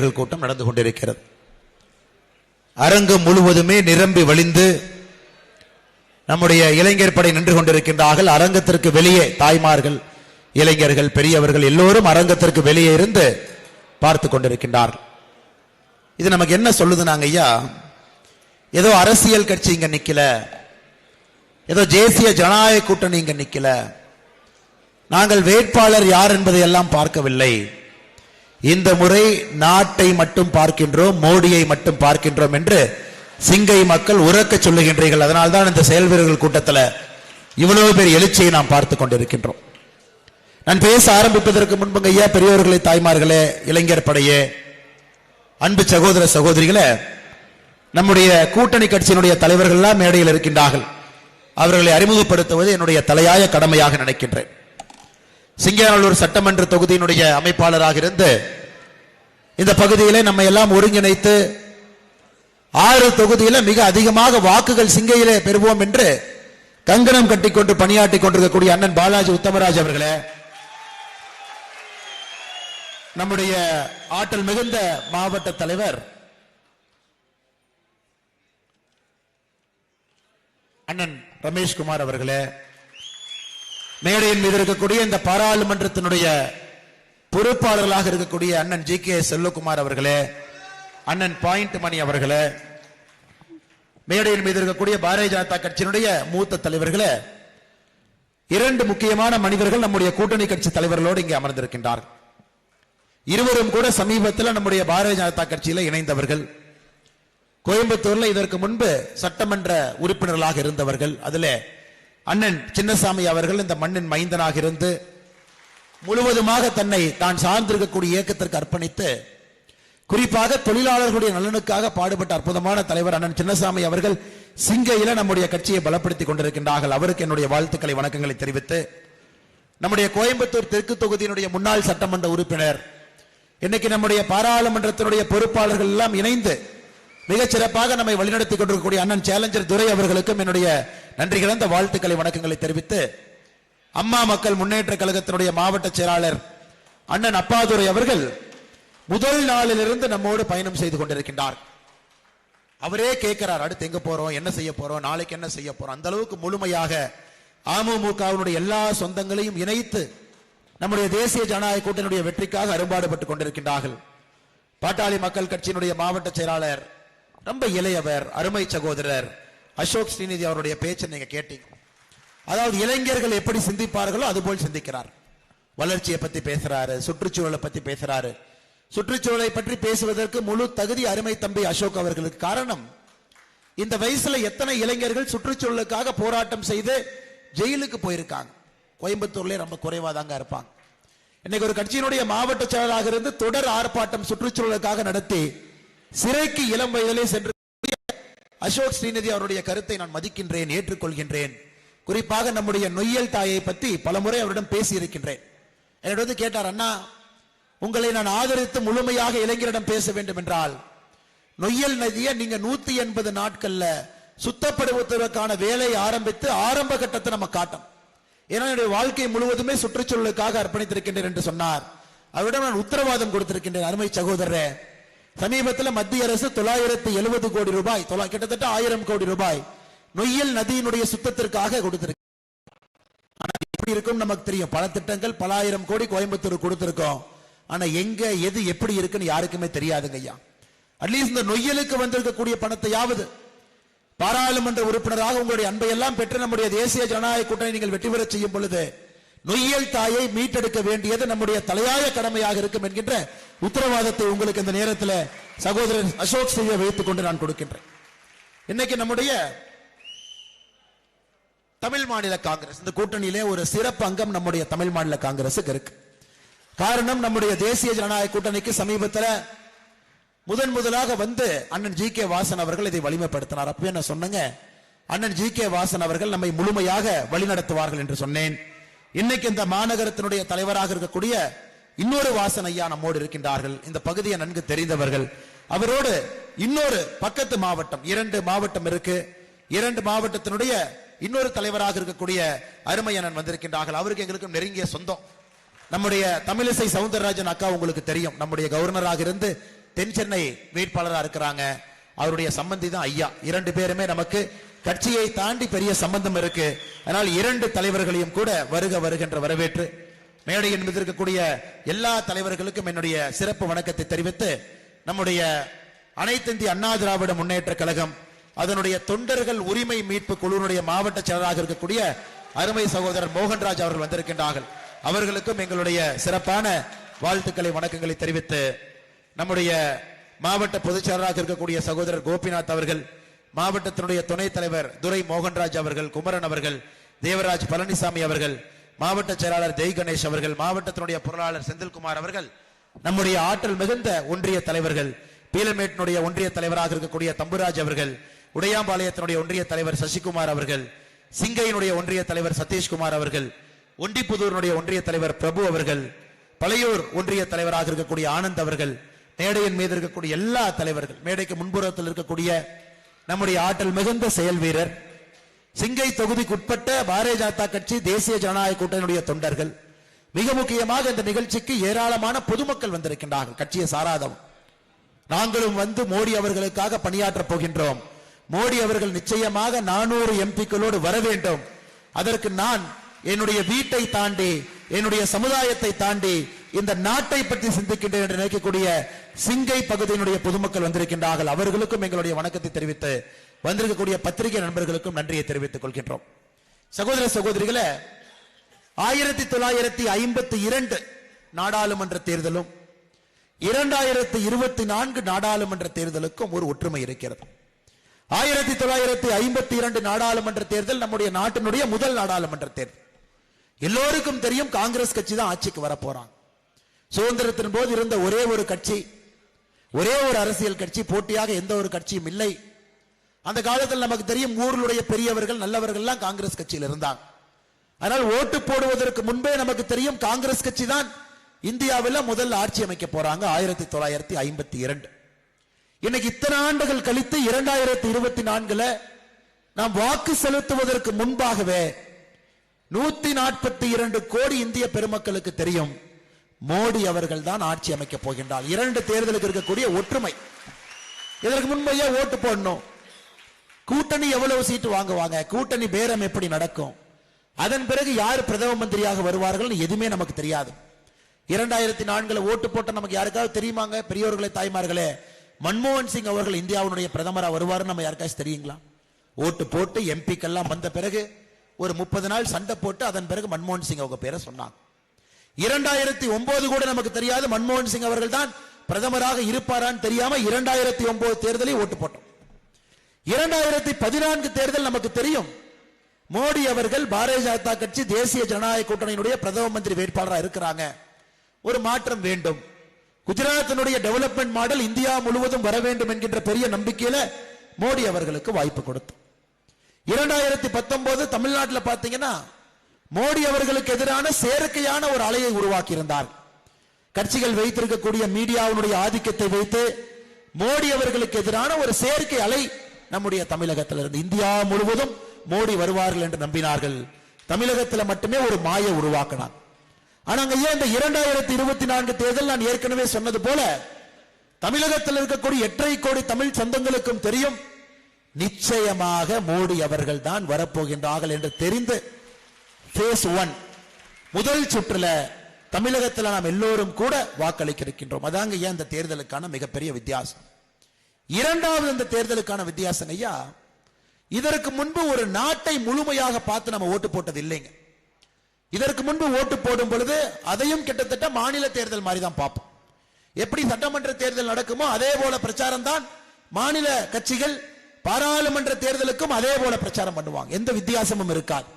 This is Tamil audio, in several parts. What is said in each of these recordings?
இளைஞர்கள் கூட்டம் நடந்து கொண்டிருக்கிறது. அரங்கு முழுவதுமே நிரம்பி வழிந்து நம்முடைய இளைஞர் படை நின்று கொண்டிருக்கின்றார்கள். அரங்கத்திற்கு வெளியே தாய்மார்கள், இளைஞர்கள், பெரியவர்கள் எல்லோரும் அரங்கத்திற்கு வெளியே இருந்து பார்த்து கொண்டிருக்கின்றார்கள். இது நமக்கு என்ன சொல்லுதுனாங்க ஐயா, ஏதோ அரசியல் கட்சி இங்க நிக்கல, ஏதோ தேசிய ஜனநாயக கூட்டணி இங்க நிக்கல, நாங்கள் வேட்பாளர் யார் என்பதை எல்லாம் பார்க்கவில்லை, இந்த முறை நாட்டை மட்டும் பார்க்கின்றோம், மோடியை மட்டும் பார்க்கின்றோம் என்று சிங்கை மக்கள் உறக்க சொல்லுகின்றீர்கள். அதனால்தான் இந்த செயல் வீரர்கள் கூட்டத்தில் இவ்வளவு பேர் எழுச்சியை நாம் பார்த்து கொண்டிருக்கின்றோம். நான் பேச ஆரம்பிப்பதற்கு முன்பு ஐயா, பெரியவர்களே, தாய்மார்களே, இளைஞர் படையே, அன்பு சகோதர சகோதரிகளே, நம்முடைய கூட்டணி கட்சியினுடைய தலைவர்கள் எல்லாம் மேடையில் இருக்கின்றார்கள். அவர்களை அறிமுகப்படுத்துவது என்னுடைய தலையாய கடமையாக நினைக்கின்றேன். சிங்காநல்லூர் சட்டமன்ற தொகுதியினுடைய அமைப்பாளராக இருந்து இந்த பகுதியிலே நம்ம எல்லாம் ஒருங்கிணைத்து 6 தொகுதியில மிக அதிகமாக வாக்குகள் சிங்கையிலே பெறுவோம் என்று கங்கணம் கட்டிக்கொண்டு பணியாற்றிக் கொண்டிருக்கக்கூடிய அண்ணன் பாலாஜி உத்தமராஜ் அவர்களே, நம்முடைய ஆற்றல் மிகுந்த மாவட்ட தலைவர் அண்ணன் ரமேஷ்குமார் அவர்களே, மேடையின் மீது இருக்கக்கூடிய இந்த பாராளுமன்றத்தினுடைய பொறுப்பாளர்களாக இருக்கக்கூடிய அண்ணன் ஜி.கே. செல்வகுமார் அவர்களே, அண்ணன் பாயிண்ட் மணி அவர்களே, மேடையின் மீது இருக்கக்கூடிய பாரதிய ஜனதா கட்சியினுடைய மூத்த தலைவர்களே, 2 முக்கியமான மனிதர்கள் நம்முடைய கூட்டணி கட்சி தலைவர்களோடு இங்கே அமர்ந்திருக்கின்றார்கள். இருவரும் கூட சமீபத்தில் நம்முடைய பாரதிய ஜனதா கட்சியில இணைந்தவர்கள். கோயம்புத்தூர்ல இதற்கு முன்பு சட்டமன்ற உறுப்பினர்களாக இருந்தவர்கள். அதிலே அண்ணன் சின்னசாமி அவர்கள் இந்த மண்ணின் மைந்தனாக இருந்து முழுவதுமாக தன்னை தான் சார்ந்திருக்கக்கூடிய இயக்கத்திற்கு அர்ப்பணித்து குறிப்பாக தொழிலாளர்களுடைய நலனுக்காக பாடுபட்ட அற்புதமான தலைவர் அண்ணன் சின்னசாமி அவர்கள் சிங்கையில நம்முடைய கட்சியை பலப்படுத்திக் கொண்டிருக்கின்றார்கள். அவருக்கு என்னுடைய வாழ்த்துக்களை, வணக்கங்களை தெரிவித்து, நம்முடைய கோயம்புத்தூர் தெற்கு தொகுதியினுடைய முன்னாள் சட்டமன்ற உறுப்பினர், இன்னைக்கு நம்முடைய பாராளுமன்றத்தினுடைய பொறுப்பாளர்கள் எல்லாம் இணைந்து மிகச் சிறப்பாக நம்மை வழிநடத்திக் கொண்டிருக்கக்கூடிய அண்ணன் சேலஞ்சர் துரை அவர்களுக்கும் என்னுடைய நன்றி கலந்த வாழ்த்துக்களை, வணக்கங்களை தெரிவித்து, அம்மா மக்கள் முன்னேற்ற கழகத்தினுடைய மாவட்ட செயலாளர் அண்ணன் அப்பாதுரை அவர்கள் முதல் நாளிலிருந்து நம்மோடு பயணம் செய்து கொண்டிருக்கின்றார். அவரே கேட்கிறார், அடுத்து எங்க போறோம், என்ன செய்ய போறோம், நாளைக்கு என்ன செய்ய போறோம். அந்த அளவுக்கு முழுமையாக அமமுகவினுடைய எல்லா சொந்தங்களையும் இணைத்து நம்முடைய தேசிய ஜனநாயக கூட்டணியுடைய வெற்றிக்காக அரும்பாடுபட்டுக் கொண்டிருக்கின்றார்கள். பாட்டாளி மக்கள் கட்சியினுடைய மாவட்ட செயலாளர் ரொம்ப இளையவர், அருமை சகோதரர் அசோக் ஸ்ரீநிதி அவருடைய பேச்சை நீங்க கேட்டீங்க. அதாவது இளைஞர்கள் எப்படி சிந்திப்பார்களோ அதுபோல் சிந்திக்கிறார். வளர்ச்சியை பத்தி பேசுறாரு, சுற்றுச்சூழலை பத்தி பேசுறாரு. சுற்றுச்சூழலை பற்றி பேசுவதற்கு முழு தகுதி அருமை தம்பி அசோக் அவர்களுக்கு. காரணம், இந்த வயசுல எத்தனை இளைஞர்கள் சுற்றுச்சூழலுக்காக போராட்டம் செய்து ஜெயிலுக்கு போயிருக்காங்க. கோயம்புத்தூர்ல ரொம்ப குறைவாதாங்க இருப்பாங்க. இன்னைக்கு ஒரு கட்சியினுடைய மாவட்ட செயலராக இருந்து தொடர் ஆர்ப்பாட்டம் சுற்றுச்சூழலுக்காக நடத்தி சிறைக்கு இளம் வயதிலே சென்று அசோக் ஸ்ரீநிதி அவருடைய கருத்தை நான் மதிக்கின்றேன், ஏற்றுக்கொள்கின்றேன். குறிப்பாக நம்முடைய நொய்யல் தாயை பற்றி பலமுறை அவரிடம் பேசி இருக்கின்றேன். என்னிடம் கேட்டார், அண்ணா உங்களை நான் ஆதரித்து முழுமையாக இளைஞரிடம் பேச வேண்டும் என்றால் நொய்யல் நதியை நீங்க 180 நாட்கள்ல சுத்தப்படுவதற்கான வேலையை ஆரம்பித்து ஆரம்ப கட்டத்தை நம்ம காட்டும். ஏன்னா என்னுடைய வாழ்க்கை முழுவதுமே சுற்றுச்சூழலுக்காக அர்ப்பணித்திருக்கின்றேன் என்று சொன்னார். அவரிடம் நான் உத்தரவாதம் கொடுத்திருக்கின்றேன். அருமை சகோதரரே, சமீபத்தில் மத்திய அரசு 970 கோடி ரூபாய், கிட்டத்தட்ட 1000 கோடி ரூபாய் நொய்யல் நதியினுடைய சுத்தத்திற்காக கொடுத்திருக்கு. ஆனா எப்படி இருக்கும் நமக்கு தெரியும். பல திட்டங்கள் பல ஆயிரம் கோடி கோயம்புத்தூர் கொடுத்திருக்கோம். ஆனா எங்க எது எப்படி இருக்குன்னு யாருக்குமே தெரியாதுங்க ஐயா. அட்லீஸ்ட் இந்த நொய்யலுக்கு வந்திருக்கக்கூடிய பணத்தையாவது பாராளுமன்ற உறுப்பினராக உங்களுடைய அன்பை எல்லாம் பெற்று நம்முடைய தேசிய ஜனநாயக கூட்டணி நீங்கள் வெற்றி பெற செய்யும் பொழுது நொய்யல் தாயை மீட்டெடுக்க வேண்டியது நம்முடைய தலையாய கடமையாக இருக்கும் என்கின்ற உத்தரவாதத்தை உங்களுக்கு இந்த நேரத்தில் சகோதரர் அசோக் செய்ய வைத்துக் கொண்டு நான் கொடுக்கின்றேன். இன்னைக்கு நம்முடைய தமிழ் மாநில காங்கிரஸ் இந்த கூட்டணியிலே ஒரு சிறப்பு அங்கம் நம்முடைய தமிழ் மாநில காங்கிரசுக்கு இருக்கு. காரணம், நம்முடைய தேசிய ஜனநாயக கூட்டணிக்கு சமீபத்தில் முதலாக வந்து அண்ணன் ஜி.கே. வாசன் அவர்கள் இதை வலிமைப்படுத்தினார். அப்பவே நான் சொன்னேங்க, அண்ணன் ஜி.கே. வாசன் அவர்கள் நம்மை முழுமையாக வழிநடத்துவார்கள் என்று சொன்னேன். இன்னைக்கு இந்த மாநகரத்தினுடைய தலைவராக இருக்கக்கூடிய இன்னொரு வாசன் ஐயா நம்மோடு இருக்கின்றார்கள். இந்த பகுதியை நன்கு தெரிந்தவர்கள். அவரோடு இன்னொரு பக்கத்து மாவட்டம், 2 மாவட்டம் இருக்கு. 2 மாவட்டத்தினுடைய இன்னொரு தலைவராக இருக்கக்கூடிய அருமை அண்ணன் வந்திருக்கின்றார்கள். அவருக்கு எங்களுக்கு நெருங்கிய சொந்தம். நம்முடைய தமிழிசை சவுந்தரராஜன் அக்கா உங்களுக்கு தெரியும். நம்முடைய கவர்னராக இருந்து தென் சென்னை வேட்பாளராக இருக்கிறாங்க. அவருடைய சம்பந்தி தான் ஐயா. 2 பேருமே நமக்கு கட்சியை தாண்டி பெரிய சம்பந்தம் இருக்கு. அதனால் 2 தலைவர்களையும் கூட வருக வருகின்ற வரவேற்று மேடையின் மீது இருக்கக்கூடிய எல்லா தலைவர்களுக்கும் என்னுடைய சிறப்பு வணக்கத்தை தெரிவித்து, நம்முடைய அனைத்து இந்திய அண்ணா திராவிட முன்னேற்ற கழகம் அதனுடைய தொண்டர்கள் உரிமை மீட்பு குழுவினுடைய மாவட்ட செயலராக இருக்கக்கூடிய அருமை சகோதரர் மோகன்ராஜ் அவர்கள் வந்திருக்கின்றார்கள். அவர்களுக்கும் எங்களுடைய சிறப்பான வாழ்த்துக்களை வணக்கங்களை தெரிவித்து, நம்முடைய மாவட்ட பொதுச் செயலராக இருக்கக்கூடிய சகோதரர் கோபிநாத் அவர்கள், மாவட்டத்தினுடைய துணைத் தலைவர் துரை மோகன்ராஜ் அவர்கள், குமரன் அவர்கள், தேவராஜ் பழனிசாமி அவர்கள், மாவட்ட செயலாளர் ஜெய் கணேஷ் அவர்கள், மாவட்டத்தினுடைய பொருளாளர் செந்தில்குமார் அவர்கள், நம்முடைய ஆற்றல் மிகுந்த ஒன்றிய தலைவர்கள், பீலமேட்டினுடைய ஒன்றிய தலைவராக இருக்கக்கூடிய தம்புராஜ் அவர்கள், உடையாம்பாளையத்தினுடைய ஒன்றிய தலைவர் சசிகுமார் அவர்கள், சிங்கையினுடைய ஒன்றிய தலைவர் சதீஷ்குமார் அவர்கள், ஒண்டிப்புதூருடைய ஒன்றிய தலைவர் பிரபு அவர்கள், பழையூர் ஒன்றிய தலைவராக இருக்கக்கூடிய ஆனந்த் அவர்கள், மேடையின் மீது இருக்கக்கூடிய எல்லா தலைவர்கள், மேடைக்கு முன்புறத்தில் இருக்கக்கூடிய நம்முடைய ஆற்றல் மிகுந்த செயல் வீரர், சிங்கை தொகுதிக்குட்பட்ட பாரதிய ஜனதா கட்சி தேசிய ஜனநாயக கூட்டணியுடைய தொண்டர்கள், மிக முக்கியமாக இந்த நிகழ்ச்சிக்கு ஏராளமான பொதுமக்கள் வந்திருக்கின்றார்கள். கட்சியை சாராதவன் நாங்களும் வந்து மோடி அவர்களுக்காக பணியாற்ற போகின்றோம். மோடி அவர்கள் நிச்சயமாக 400 எம்பிக்களோடு வர வேண்டும். அதற்கு நான் என்னுடைய வீட்டை தாண்டி, என்னுடைய சமுதாயத்தை தாண்டி இந்த நாட்டை பற்றி சிந்திக்கின்றேன் என்று நினைக்கக்கூடிய சிங்கை பகுதியினுடைய பொதுமக்கள் வந்திருக்கின்றார்கள். அவர்களுக்கும் எங்களுடைய வணக்கத்தை தெரிவித்து, வந்திருக்கக்கூடிய பத்திரிகை நண்பர்களுக்கும் நன்றியை தெரிவித்துக் கொள்கின்றோம். சகோதர சகோதரிகளே, 1952 நாடாளுமன்ற தேர்தலும் 2024 நாடாளுமன்ற தேர்தலுக்கும் ஒரு ஒற்றுமை இருக்கிறது. 1952 நாடாளுமன்ற தேர்தல் நம்முடைய நாட்டினுடைய முதல் நாடாளுமன்ற தேர்தல். எல்லோருக்கும் தெரியும், காங்கிரஸ் கட்சி தான் ஆட்சிக்கு வர போறாங்க. சுதந்திரத்தின் போது இருந்த ஒரே ஒரு கட்சி, ஒரே ஒரு அரசியல் கட்சி, போட்டியாக எந்த ஒரு கட்சியும் இல்லை. அந்த காலத்தில் நமக்கு தெரியும், ஊர்களுடைய பெரியவர்கள் நல்லவர்கள் எல்லாம் காங்கிரஸ் கட்சியில் இருந்தாங்க. ஆனால் ஓட்டு போடுவதற்கு முன்பே நமக்கு தெரியும், காங்கிரஸ் கட்சி தான் இந்தியாவில் முதல் ஆட்சி அமைக்க போறாங்க 1952. இன்னைக்கு இத்தனை ஆண்டுகள் கழித்து 2024 நாம் வாக்கு செலுத்துவதற்கு முன்பாகவே 142 கோடி இந்திய பெருமக்களுக்கு தெரியும், மோடி அவர்கள் தான் ஆட்சி அமைக்க போகின்றார். 2 தேர்தலுக்கு இருக்கக்கூடிய ஒற்றுமை. இதற்கு முன்பையே ஓட்டு போடணும், கூட்டணி எவ்வளவு சீட்டு வாங்குவாங்க, கூட்டணி பேரம் எப்படி நடக்கும், அதன் பிறகு யார் பிரதம மந்திரியாக வருவார்கள் எதுவுமே நமக்கு தெரியாது. 2004 ஓட்டு போட்ட நமக்கு யாருக்காவது தெரியுமாங்க? பெரியோர்களே, தாய்மார்களே, மன்மோகன் சிங் அவர்கள் இந்தியாவுடைய பிரதமராக வருவார் நம்ம யாருக்காச்சும் தெரியுங்களா? ஓட்டு போட்டு எம்பிக்கெல்லாம் வந்த பிறகு ஒரு 30 நாள் சண்டை போட்டு அதன் பிறகு மன்மோகன் சிங் அவங்க பேரை சொன்னாங்க. 2009 கூட நமக்கு தெரியாது மன்மோகன் சிங் அவர்கள் தான் பிரதமராக இருப்பாரான்னு தெரியாம 2009 தேர்தலில் ஓட்டு போட்டோம். 2014 தேர்தல் நமக்கு தெரியும், மோடி அவர்கள் பாரதிய ஜனதா கட்சி தேசிய ஜனநாயக கூட்டணியினுடைய பிரதம மந்திரி வேட்பாளராக இருக்கிறாங்க. ஒரு மாற்றம் வேண்டும், குஜராத்தினுடைய டெவலப்மெண்ட் மாடல் இந்தியா முழுவதும் வர வேண்டும் என்கின்ற பெரிய நம்பிக்கையில மோடி அவர்களுக்கு வாய்ப்பு கொடுத்தோம். 2019 தமிழ்நாட்டில் பார்த்தீங்கன்னா மோடி அவர்களுக்கு எதிரான செயற்கையான ஒரு அலையை உருவாக்கி இருந்தார். கட்சிகள் வைத்திருக்கக்கூடிய மீடியாவுடைய ஆதிக்கத்தை வைத்து மோடி அவர்களுக்கு எதிரான ஒரு செயற்கை அலை நம்முடைய தமிழகத்தில் இருந்து இந்தியா முழுவதும் மோடி வருவார்கள் என்று நம்பினார்கள். தமிழகத்தில் மட்டுமே ஒரு மாய உருவாக்கினார். ஆனா ஏன் இந்த 2024 தேர்தல், நான் ஏற்கனவே சொன்னது போல, தமிழகத்தில் இருக்கக்கூடிய 8.5 கோடி தமிழ் சொந்தங்களுக்கும் தெரியும், நிச்சயமாக மோடி அவர்கள் தான் வரப்போகின்றார்கள் என்று தெரிந்து பேஸ் 1 முதல் சுற்றுல தமிழகத்தில் நாம் எல்லோரும் கூட வாக்களிக்க இருக்கின்றோம். அதாங்க ஏன் இந்த தேர்தலுக்கான மிகப்பெரிய வித்தியாசம். இரண்டாவது இந்த தேர்தலுக்கான வித்தியாசம் ஐயா, இதற்கு முன்பு ஒரு நாட்டை முழுமையாக பார்த்து நம்ம ஓட்டு போட்டது இல்லைங்க. இதற்கு முன்பு ஓட்டு போடும் பொழுது அதையும் கிட்டத்தட்ட மாநில தேர்தல் மாதிரி தான் பார்ப்போம். எப்படி சட்டமன்ற தேர்தல் நடக்குமோ அதே போல பிரச்சாரம் தான் மாநில கட்சிகள் பாராளுமன்ற தேர்தலுக்கும் அதே போல பிரச்சாரம் பண்ணுவாங்க, எந்த வித்தியாசமும் இருக்காது.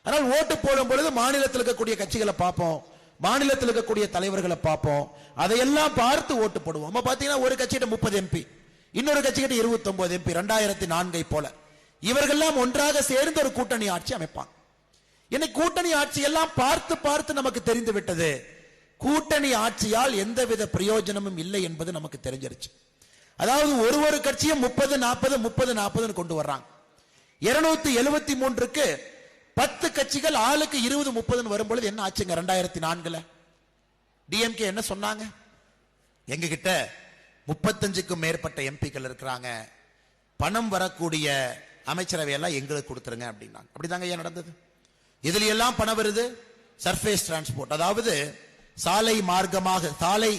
ஆனால் ஓட்டு போடும் பொழுது மாநிலத்தில் இருக்கக்கூடிய கட்சிகளை பார்ப்போம், மாநிலத்தில் இருக்கக்கூடிய தலைவர்களை பார்ப்போம், அதையெல்லாம் பார்த்து ஓட்டு போடுவோம். நம்ம பார்த்தீங்கன்னா ஒரு கட்சியிட்ட 30 எம்பி, இன்னொரு கட்சிகிட்ட 29 எம்பி, 2004 போல இவர்கள்லாம் ஒன்றாக சேர்ந்து ஒரு கூட்டணி ஆட்சி அமைப்பாங்க. இன்னைக்கு கூட்டணி ஆட்சி எல்லாம் பார்த்து பார்த்து நமக்கு தெரிந்து விட்டது, கூட்டணி ஆட்சியால் எந்தவித பிரயோஜனமும் இல்லை என்பது நமக்கு தெரிஞ்சிருச்சு. அதாவது ஒரு கட்சியும் 30-40 கொண்டு வர்றாங்க. 273க்கு 10 கட்சிகள் ஆளுக்கு 20-30 வரும்பொழுது என்ன ஆச்சுங்க? 2004 டிஎம்கே என்ன சொன்னாங்க? எங்க கிட்ட 35க்கும் மேற்பட்ட எம்பிக்கள் இருக்கிறாங்க. பணம் வரக்கூடிய அமைச்சரவை எல்லாம் எங்களுக்கு கொடுத்துருங்க அப்படின்னாங்க. அப்படிதாங்க ஐயா நடந்தது. இதுல எல்லாம் பணம் வருது. சர்ஃபேஸ் டிரான்ஸ்போர்ட், அதாவது சாலை மார்க்கமாக சாலை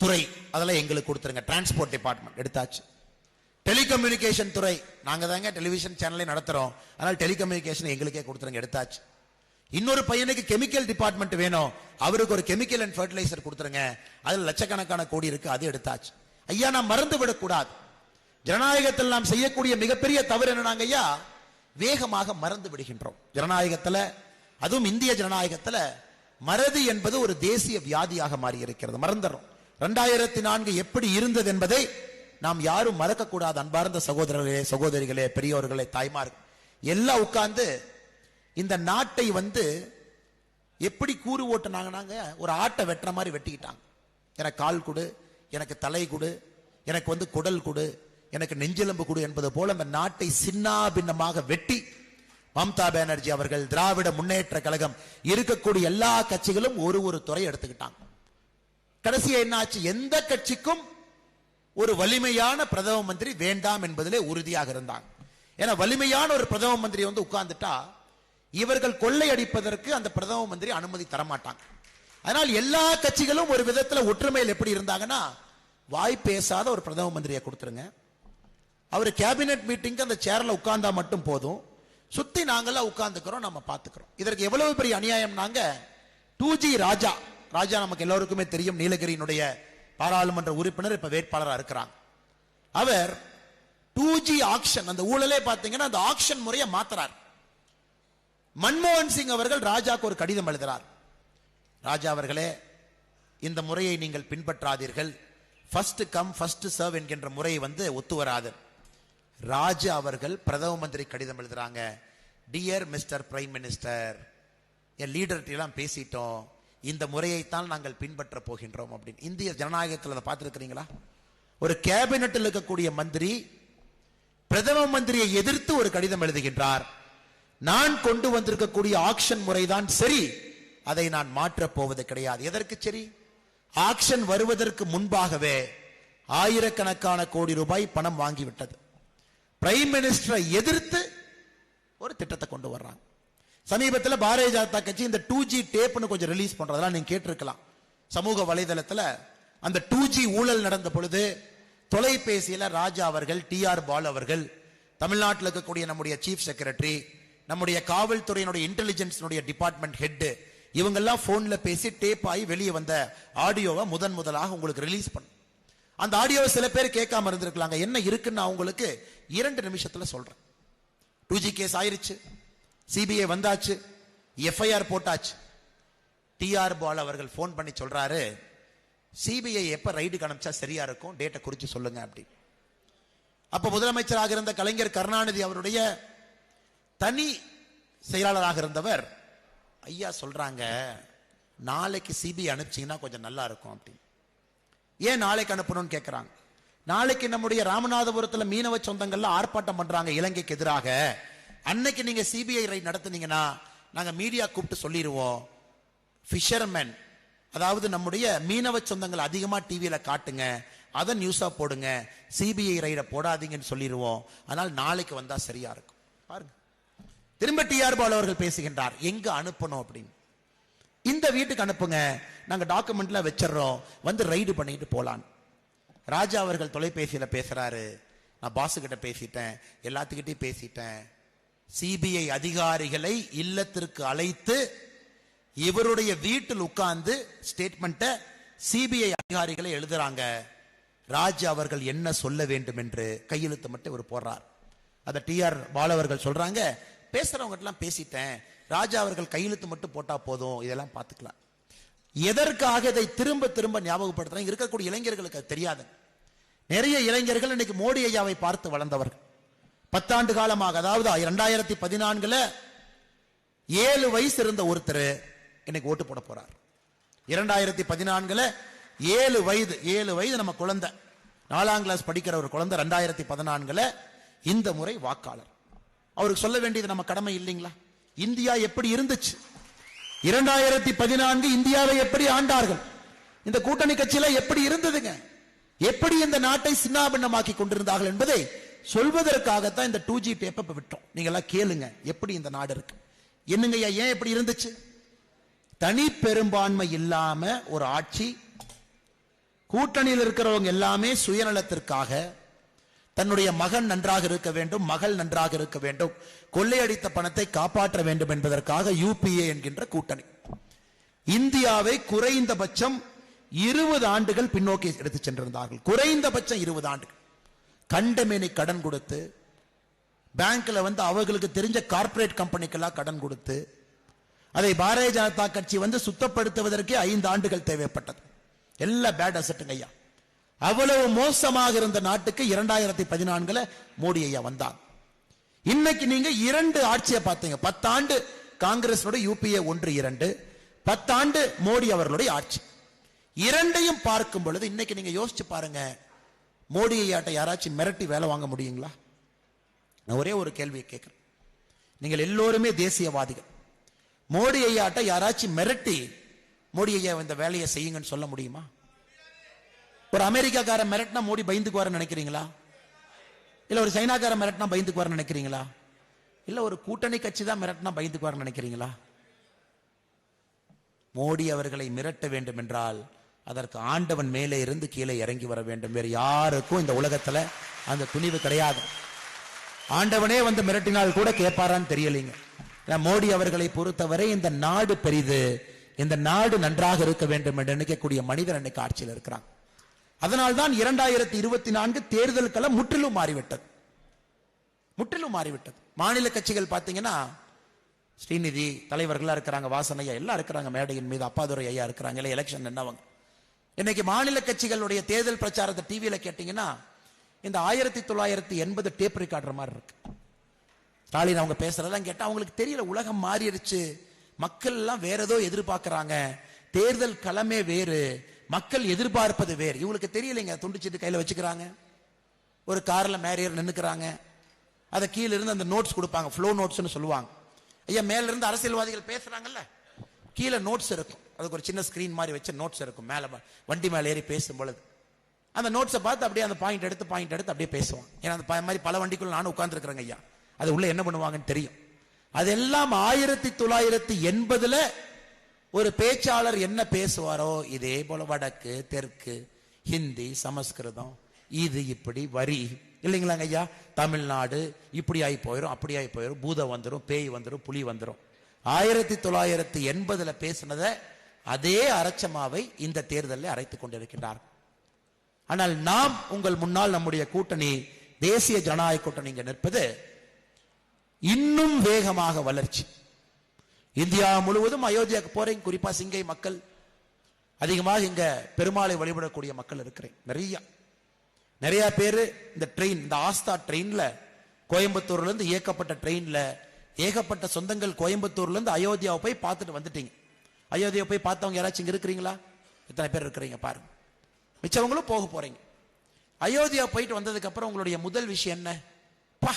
துறை, அதெல்லாம் எங்களுக்கு கொடுத்துருங்க. டிரான்ஸ்போர்ட் டிபார்ட்மெண்ட் எடுத்தாச்சு. டெலிகம்யூனிகேஷன் துறை, நாங்க தாங்க டெலிவிஷன் சேனலை நடத்துறோம், அதனால டெலிகம்யூனிகேஷன் எங்களுக்கே கொடுத்துருங்க, எடுத்தாச்சு. இன்னொரு பையனுக்கு கெமிக்கல் டிபார்ட்மெண்ட் வேணும், அவருக்கு ஒரு கெமிக்கல் அண்ட் ஃபர்டிலைசர் கொடுத்துருங்க, அதுல லட்சக்கணக்கான கோடி இருக்கு, அது எடுத்தாச்சு. ஐயா, நாம் மறந்து விடக்கூடாது. ஜனநாயகத்தில் நாம் செய்யக்கூடிய மிகப்பெரிய தவறு என்னன்னாங்க ஐயா, வேகமாக மறந்து விடுகின்றோம். ஜனநாயகத்துல, அதுவும் இந்திய ஜனநாயகத்துல மறதி என்பது ஒரு தேசிய வியாதியாக மாறி இருக்கிறது. மறந்துறோம். 2004 எப்படி இருந்தது என்பதை நாம் யாரும் மறக்க கூடாது. அன்பார்ந்த சகோதரர்களே, சகோதரிகளே, பெரியோர்களே, தாய்மார்கள் எல்லாம் உட்கார்ந்து இந்த நாட்டை எப்படி கூறு ஓட்டுனாங்க, ஒரு ஆட்டை வெட்டுற மாதிரி வெட்டிக்கிட்டாங்க. எனக்கு கால் கொடு, எனக்கு தலை கொடு, எனக்கு குடல் கொடு, எனக்கு நெஞ்செலும்பு கொடு என்பது போல அந்த நாட்டை சின்னா பின்னமாக வெட்டி மம்தா பானர்ஜி அவர்கள், திராவிட முன்னேற்ற கழகம், இருக்கக்கூடிய எல்லா கட்சிகளும் ஒரு துறை எடுத்துக்கிட்டாங்க. கடைசியா என்ன ஆச்சு? எந்த கட்சிக்கும் ஒரு வலிமையான பிரதம மந்திரி வேண்டாம் என்பதிலே உறுதியாக இருந்தாங்க. ஏன்னா வலிமையான ஒரு பிரதம மந்திரி உட்கார்ந்துட்டா இவர்கள் கொள்ளையடிப்பதற்கு அந்த பிரதம மந்திரி அனுமதி தரமாட்டாங்க. அதனால் எல்லா கட்சிகளும் ஒரு விதத்தில் ஒற்றுமையில் எப்படி இருந்தாங்கன்னா, வாய் பேசாத ஒரு பிரதம மந்திரியை கொடுத்துருங்க, அவர் கேபினெட் மீட்டிங்க்கு அந்த சேர்ல உட்கார்ந்தா மட்டும் போதும், சுத்தி நாங்கெல்லாம் உட்கார்ந்துக்கிறோம், நம்ம பார்த்துக்கிறோம். இதற்கு எவ்வளவு பெரிய அநியாயம். நாங்க 2G ராஜா நமக்கு எல்லோருக்குமே தெரியும், நீலகிரியினுடைய பாராளுமன்ற உறுப்பினர், இப்ப வேட்பாளராக இருக்கிறாங்க. அவர் 2G ஆக்ஷன், அந்த ஊழலே பார்த்தீங்கன்னா அந்த ஆக்ஷன் முறையை மாத்துறார். மன்மோகன் சிங் அவர்கள் ராஜாக்கு ஒரு கடிதம் எழுதுறார். ராஜா அவர்களே, இந்த முறையை நீங்கள் பின்பற்றாதீர்கள், ஃபர்ஸ்ட் கம் ஃபர்ஸ்ட் சர்வ் என்கின்ற முறை ஒத்து வராது. ராஜா அவர்கள் பிரதம மந்திரி கடிதம் எழுதுறாங்க. டியர் மிஸ்டர் பிரைம் மினிஸ்டர், என் லீடர்கிட்ட எல்லாம் பேசிட்டோம், இந்த முறையைத்தான் நாங்கள் பின்பற்ற போகின்றோம் அப்படின்னு. இந்திய ஜனநாயகத்தில் அதை பார்த்திருக்கிறீங்களா? ஒரு கேபினட்டில் இருக்கக்கூடிய மந்திரி பிரதம மந்திரியை எதிர்த்து ஒரு கடிதம் எழுதுகின்றார். நான் கொண்டு வந்திருக்கக்கூடிய ஆக்ஷன் முறைதான் சரி, அதை நான் மாற்றப் போவது கிடையாது. எதற்கு சரி? ஆக்ஷன் வருவதற்கு முன்பாகவே ஆயிரக்கணக்கான கோடி ரூபாய் பணம் வாங்கிவிட்டது. பிரைம் மினிஸ்டரை எதிர்த்து ஒரு திட்டத்தை கொண்டு வர்றாங்க. சமீபத்தில் பாரதிய ஜனதா கட்சி இந்த 2G டேப்னு கொஞ்சம் ரிலீஸ் பண்றதெல்லாம் நீங்க கேட்டிருக்கலாம் சமூக வலைதளத்தில். அந்த 2G ஊழல் நடந்த பொழுது தொலைபேசியில ராஜா அவர்கள், TR பாலு அவர்கள், தமிழ்நாட்டில் இருக்கக்கூடிய நம்முடைய சீஃப் செக்ரட்டரி, நம்முடைய காவல்துறையினுடைய இன்டெலிஜென்ஸ் டிபார்ட்மெண்ட் ஹெட், இவங்கெல்லாம் போன்ல பேசி டேப் ஆகி வெளியே வந்த ஆடியோவை முதலாக உங்களுக்கு ரிலீஸ் பண்ண. அந்த ஆடியோவை சில பேர் கேட்காம இருந்திருக்கலாங்க. என்ன இருக்குன்னு உங்களுக்கு 2 நிமிஷத்துல சொல்றேன். 2G கேஸ் ஆயிருச்சு, சிபிஐ வந்தாச்சு, FIR போட்டாச்சு. TR பாலு அவர்கள் போன் பண்ணி சொல்றாரு, சிபிஐ எப்ப ரைடுக்கு அனுப்பிச்சா சரியா இருக்கும், டேட்டை குறிச்சு சொல்லுங்க அப்படி. அப்ப முதலமைச்சராக இருந்த கலைஞர் கருணாநிதி அவருடைய தனி செயலாளராக இருந்தவர், ஐயா சொல்றாங்க நாளைக்கு சிபிஐ அனுப்பிச்சீங்கன்னா கொஞ்சம் நல்லா இருக்கும் அப்படி. ஏன் நாளைக்கு அனுப்பணும்னு கேட்கிறாங்க. நாளைக்கு நம்முடைய ராமநாதபுரத்தில் மீனவ சொந்தங்கள்ல ஆர்ப்பாட்டம் பண்றாங்க இலங்கைக்கு எதிராக. அன்னைக்கு நீங்க சிபிஐ ரைட் நடத்துனீங்கன்னா நாங்க மீடியா கூப்பிட்டு சொல்லிடுவோம், ஃபிஷர்மேன், அதாவது நம்முடைய மீனவ சொந்தங்கள் அதிகமா டிவியில காட்டுங்க, அதை நியூஸா போடுங்க, சிபிஐ ரைட போடாதீங்கன்னு சொல்லிடுவோம். அதனால் நாளைக்கு வந்தா சரியா இருக்கும். பாருங்க, திரும்ப TR பாலு அவர்கள் பேசுகின்றார், எங்க அனுப்பணும் அப்படின்னு. இந்த வீட்டுக்கு அனுப்புங்க, நாங்க டாக்குமெண்ட்ல வச்சிடறோம், ரைடு பண்ணிட்டு போலான்னு. ராஜா அவர்கள் தொலைபேசியில பேசுறாரு, நான் பாசு கிட்ட பேசிட்டேன், எல்லாத்துக்கிட்டையும் பேசிட்டேன், சிபிஐ அதிகாரிகளை இல்லத்திற்கு அழைத்து இவருடைய வீட்டில் உட்கார்ந்து ஸ்டேட்மெண்ட்டை சிபிஐ அதிகாரிகளை எழுதுறாங்க. ராஜா அவர்கள் என்ன சொல்ல வேண்டும் என்று கையெழுத்து மட்டும் இவர் போடுறார். அதை TR பாலு அவர்கள் சொல்றாங்க, பேசுறவங்க எல்லாம் பேசிட்டேன், ராஜா அவர்கள் கையெழுத்து மட்டும் போட்டா போதும், இதெல்லாம் பார்த்துக்கலாம். எதற்காக இதை திரும்ப திரும்ப ஞாபகப்படுத்துறாங்க? இருக்கக்கூடிய இளைஞர்களுக்கு அது தெரியாது. நிறைய இளைஞர்கள் இன்னைக்கு மோடி ஐயாவை பார்த்து வளர்ந்தவர்கள். 10 ஆண்டு காலமாக, அதாவது 2014 7 வயசு இருந்த ஒருத்தர் இன்னைக்கு ஓட்டு போட போறார். 2014 7 வயது நம்ம குழந்தை, 4ஆம் கிளாஸ் படிக்கிற ஒரு குழந்தை 2014 இந்த முறை வாக்காளர். அவருக்கு சொல்ல வேண்டியது நம்ம கடமை இல்லைங்களா? இந்தியா எப்படி இருந்துச்சு, 2014 இந்தியாவை எப்படி ஆண்டார்கள், இந்த கூட்டணி கட்சியில எப்படி இருந்ததுங்க, எப்படி இந்த நாட்டை சின்னாபின்னமாக்கி கொண்டிருந்தார்கள் என்பதை சொல்வதற்காகத்தான் இந்த 2G டேப்பை விட்டோம். நீங்க எல்லாம் கேளுங்க எப்படி இந்த நாடு இருக்கு. என்னங்க ஏன் எப்படி இருந்துச்சு? தனி பெரும்பான்மை இல்லாம ஒரு ஆட்சி, கூட்டணியில் இருக்கிறவங்க எல்லாமே சுயநலத்திற்காக தன்னுடைய மகன் நன்றாக இருக்க வேண்டும், மகள் நன்றாக இருக்க வேண்டும், கொள்ளையடித்த பணத்தை காப்பாற்ற வேண்டும் என்பதற்காக UPA என்கின்ற கூட்டணி இந்தியாவை குறைந்தபட்சம் 20 ஆண்டுகள் பின்னோக்கி எடுத்து சென்றிருந்தார்கள். குறைந்தபட்சம் 20 ஆண்டுகள் கண்டமேனி கடன் கொடுத்து, பேங்க்ல அவர்களுக்கு தெரிஞ்ச கார்ப்பரேட் கம்பெனிக்கெல்லாம் கடன் கொடுத்து, அதை பாரதிய ஜனதா கட்சி சுத்தப்படுத்துவதற்கே 5 ஆண்டுகள் தேவைப்பட்டது. எல்லா பேட் அசட்டுங்க ஐயா. அவ்வளவு மோசமாக இருந்த நாட்டுக்கு 2014 மோடி ஐயா வந்தார். இன்னைக்கு நீங்க 2 ஆட்சியை பார்த்தீங்க. 10 ஆண்டு காங்கிரஸ் UPA 1 2, 10 ஆண்டு மோடி அவர்களுடைய ஆட்சி. இரண்டையும் பார்க்கும் பொழுது இன்னைக்கு நீங்க யோசிச்சு பாருங்க, மோடி ஐயாட்ட யாராச்சும் மிரட்டி வேலை வாங்க முடியுங்களா? நான் ஒரே ஒரு கேள்வியை கேட்கிறேன். நீங்கள் எல்லோருமே தேசியவாதிகள். மோடி ஐயாட்ட யாராச்சும் மிரட்டி மோடி ஐயா இந்த வேலையை செய்யுங்கன்னு சொல்ல முடியுமா? ஒரு அமெரிக்காக்காரன் மிரட்டினா மோடி பயந்துக்குவார் நினைக்கிறீங்களா? இல்ல ஒரு சைனாக்காரன் மிரட்டினா பயந்துக்குவார் நினைக்கிறீங்களா? இல்ல ஒரு கூட்டணி கட்சி தான் மிரட்டினா பயந்துக்குவார் நினைக்கிறீங்களா? மோடி அவர்களை மிரட்ட வேண்டும் என்றால் அதற்கு ஆண்டவன் மேலே இருந்து கீழே இறங்கி வர வேண்டும். வேறு யாருக்கும் இந்த உலகத்துல அந்த துணிவு கிடையாது. ஆண்டவனே மிரட்டினால் கூட கேட்பாரான்னு தெரியலீங்க. மோடி அவர்களை பொறுத்தவரை இந்த நாடு பெரிது, இந்த நாடு நன்றாக இருக்க வேண்டும் என்று நினைக்கக்கூடிய மனிதர் அன்னைக்கு ஆட்சியில் இருக்கிறாங்க. அதனால்தான் 2024 தேர்தல் களம் முற்றிலும் மாறிவிட்டது. முற்றிலும் மாறிவிட்டது. மாநில கட்சிகள் பார்த்தீங்கன்னா ஸ்ரீநிதி தலைவர்களா இருக்கிறாங்க, வாசனையா எல்லாம் இருக்கிறாங்க, மேடையின் மீது அப்பாதுரை ஐயா இருக்கிறாங்க. இல்லை எலெக்ஷன் என்னவங்க. இன்னைக்கு மாநில கட்சிகளுடைய தேர்தல் பிரச்சாரத்தை டிவியில கேட்டீங்கன்னா இந்த 1980 டேப் ரெக்கார்டர் மாதிரி இருக்கு. ஸ்டாலின் அவங்க பேசுறதெல்லாம் கேட்டா அவங்களுக்கு தெரியல, உலகம் மாறிடுச்சு, மக்கள் எல்லாம் வேற ஏதோ எதிர்பார்க்கிறாங்க, தேர்தல் களமே வேறு, மக்கள் எதிர்பார்ப்பது வேறு. இவங்களுக்கு தெரியலைங்க. துண்டுச்சீட்டு கையில வச்சுக்கிறாங்க, ஒரு கார்ல மேரியர் நின்னுக்கிறாங்க, அதை கீழே இருந்து அந்த நோட்ஸ் கொடுப்பாங்க, ஃப்ளோ நோட்ஸ்னு சொல்லுவாங்க. ஐயா மேல இருந்து அரசியல்வாதிகள் பேசுறாங்கல்ல, கீழே நோட்ஸ் இருக்கும், அதுக்கு ஒரு சின்ன ஸ்கிரீன் மாதிரி வச்ச நோட்ஸ் இருக்கும். மேல வண்டி மேல ஏறி பேசும் பொழுது அந்த நோட்ஸை பார்த்து அப்படியே அந்த பாயிண்ட் எடுத்து அப்படியே பேசுவான். ஏன்னா அந்த மாதிரி பல வண்டிக்குள்ள நானும் உட்கார்ந்து இருக்கிறேங்க ஐயா, அது உள்ள என்ன பண்ணுவாங்கன்னு தெரியும். அதெல்லாம் 1980 ஒரு பேச்சாளர் என்ன பேசுவாரோ இதே போல வடக்கு தெற்கு ஹிந்தி சமஸ்கிருதம் இது இப்படி வரி இல்லைங்களாங்க ஐயா. தமிழ்நாடு இப்படி ஆகி போயிடும், அப்படி ஆகி போயிடும், பூதம் வந்துடும், பேய் வந்துடும், புலி வந்துடும். 1980 பேசினத அதே அரைச்சமாவை இந்த தேர்தலில் அரைத்துக் கொண்டிருக்கின்றார். ஆனால் நாம் உங்கள் முன்னால் நம்முடைய கூட்டணி தேசிய ஜனநாயக கூட்டணி இங்க நிற்பது இன்னும் வேகமாக வளர்ச்சி. இந்தியா முழுவதும் அயோத்தியாவுக்கு போறேன், குறிப்பா சிங்கை மக்கள் அதிகமாக இங்க பெருமாளை வழிபடக்கூடிய மக்கள் இருக்கிறேன். நிறைய பேரு இந்த ட்ரெயின், இந்த ஆஸ்தா ட்ரெயின்ல கோயம்புத்தூர்ல இருந்து இயக்கப்பட்ட ட்ரெயின்ல ஏகப்பட்ட சொந்தங்கள் கோயம்புத்தூர்ல இருந்து அயோத்தியாவை போய் பார்த்துட்டு வந்துட்டீங்க. அயோத்தியா போய் பார்த்தவங்க யாராச்சும் இங்க இருக்கிறீங்களா? எத்தனை பேர் இருக்கிறீங்க பாருங்க. மிச்சவங்களும் போக போறீங்க. அயோத்தியா போயிட்டு வந்ததுக்கு அப்புறம் உங்களுடைய முதல் விஷயம் என்ன? பா,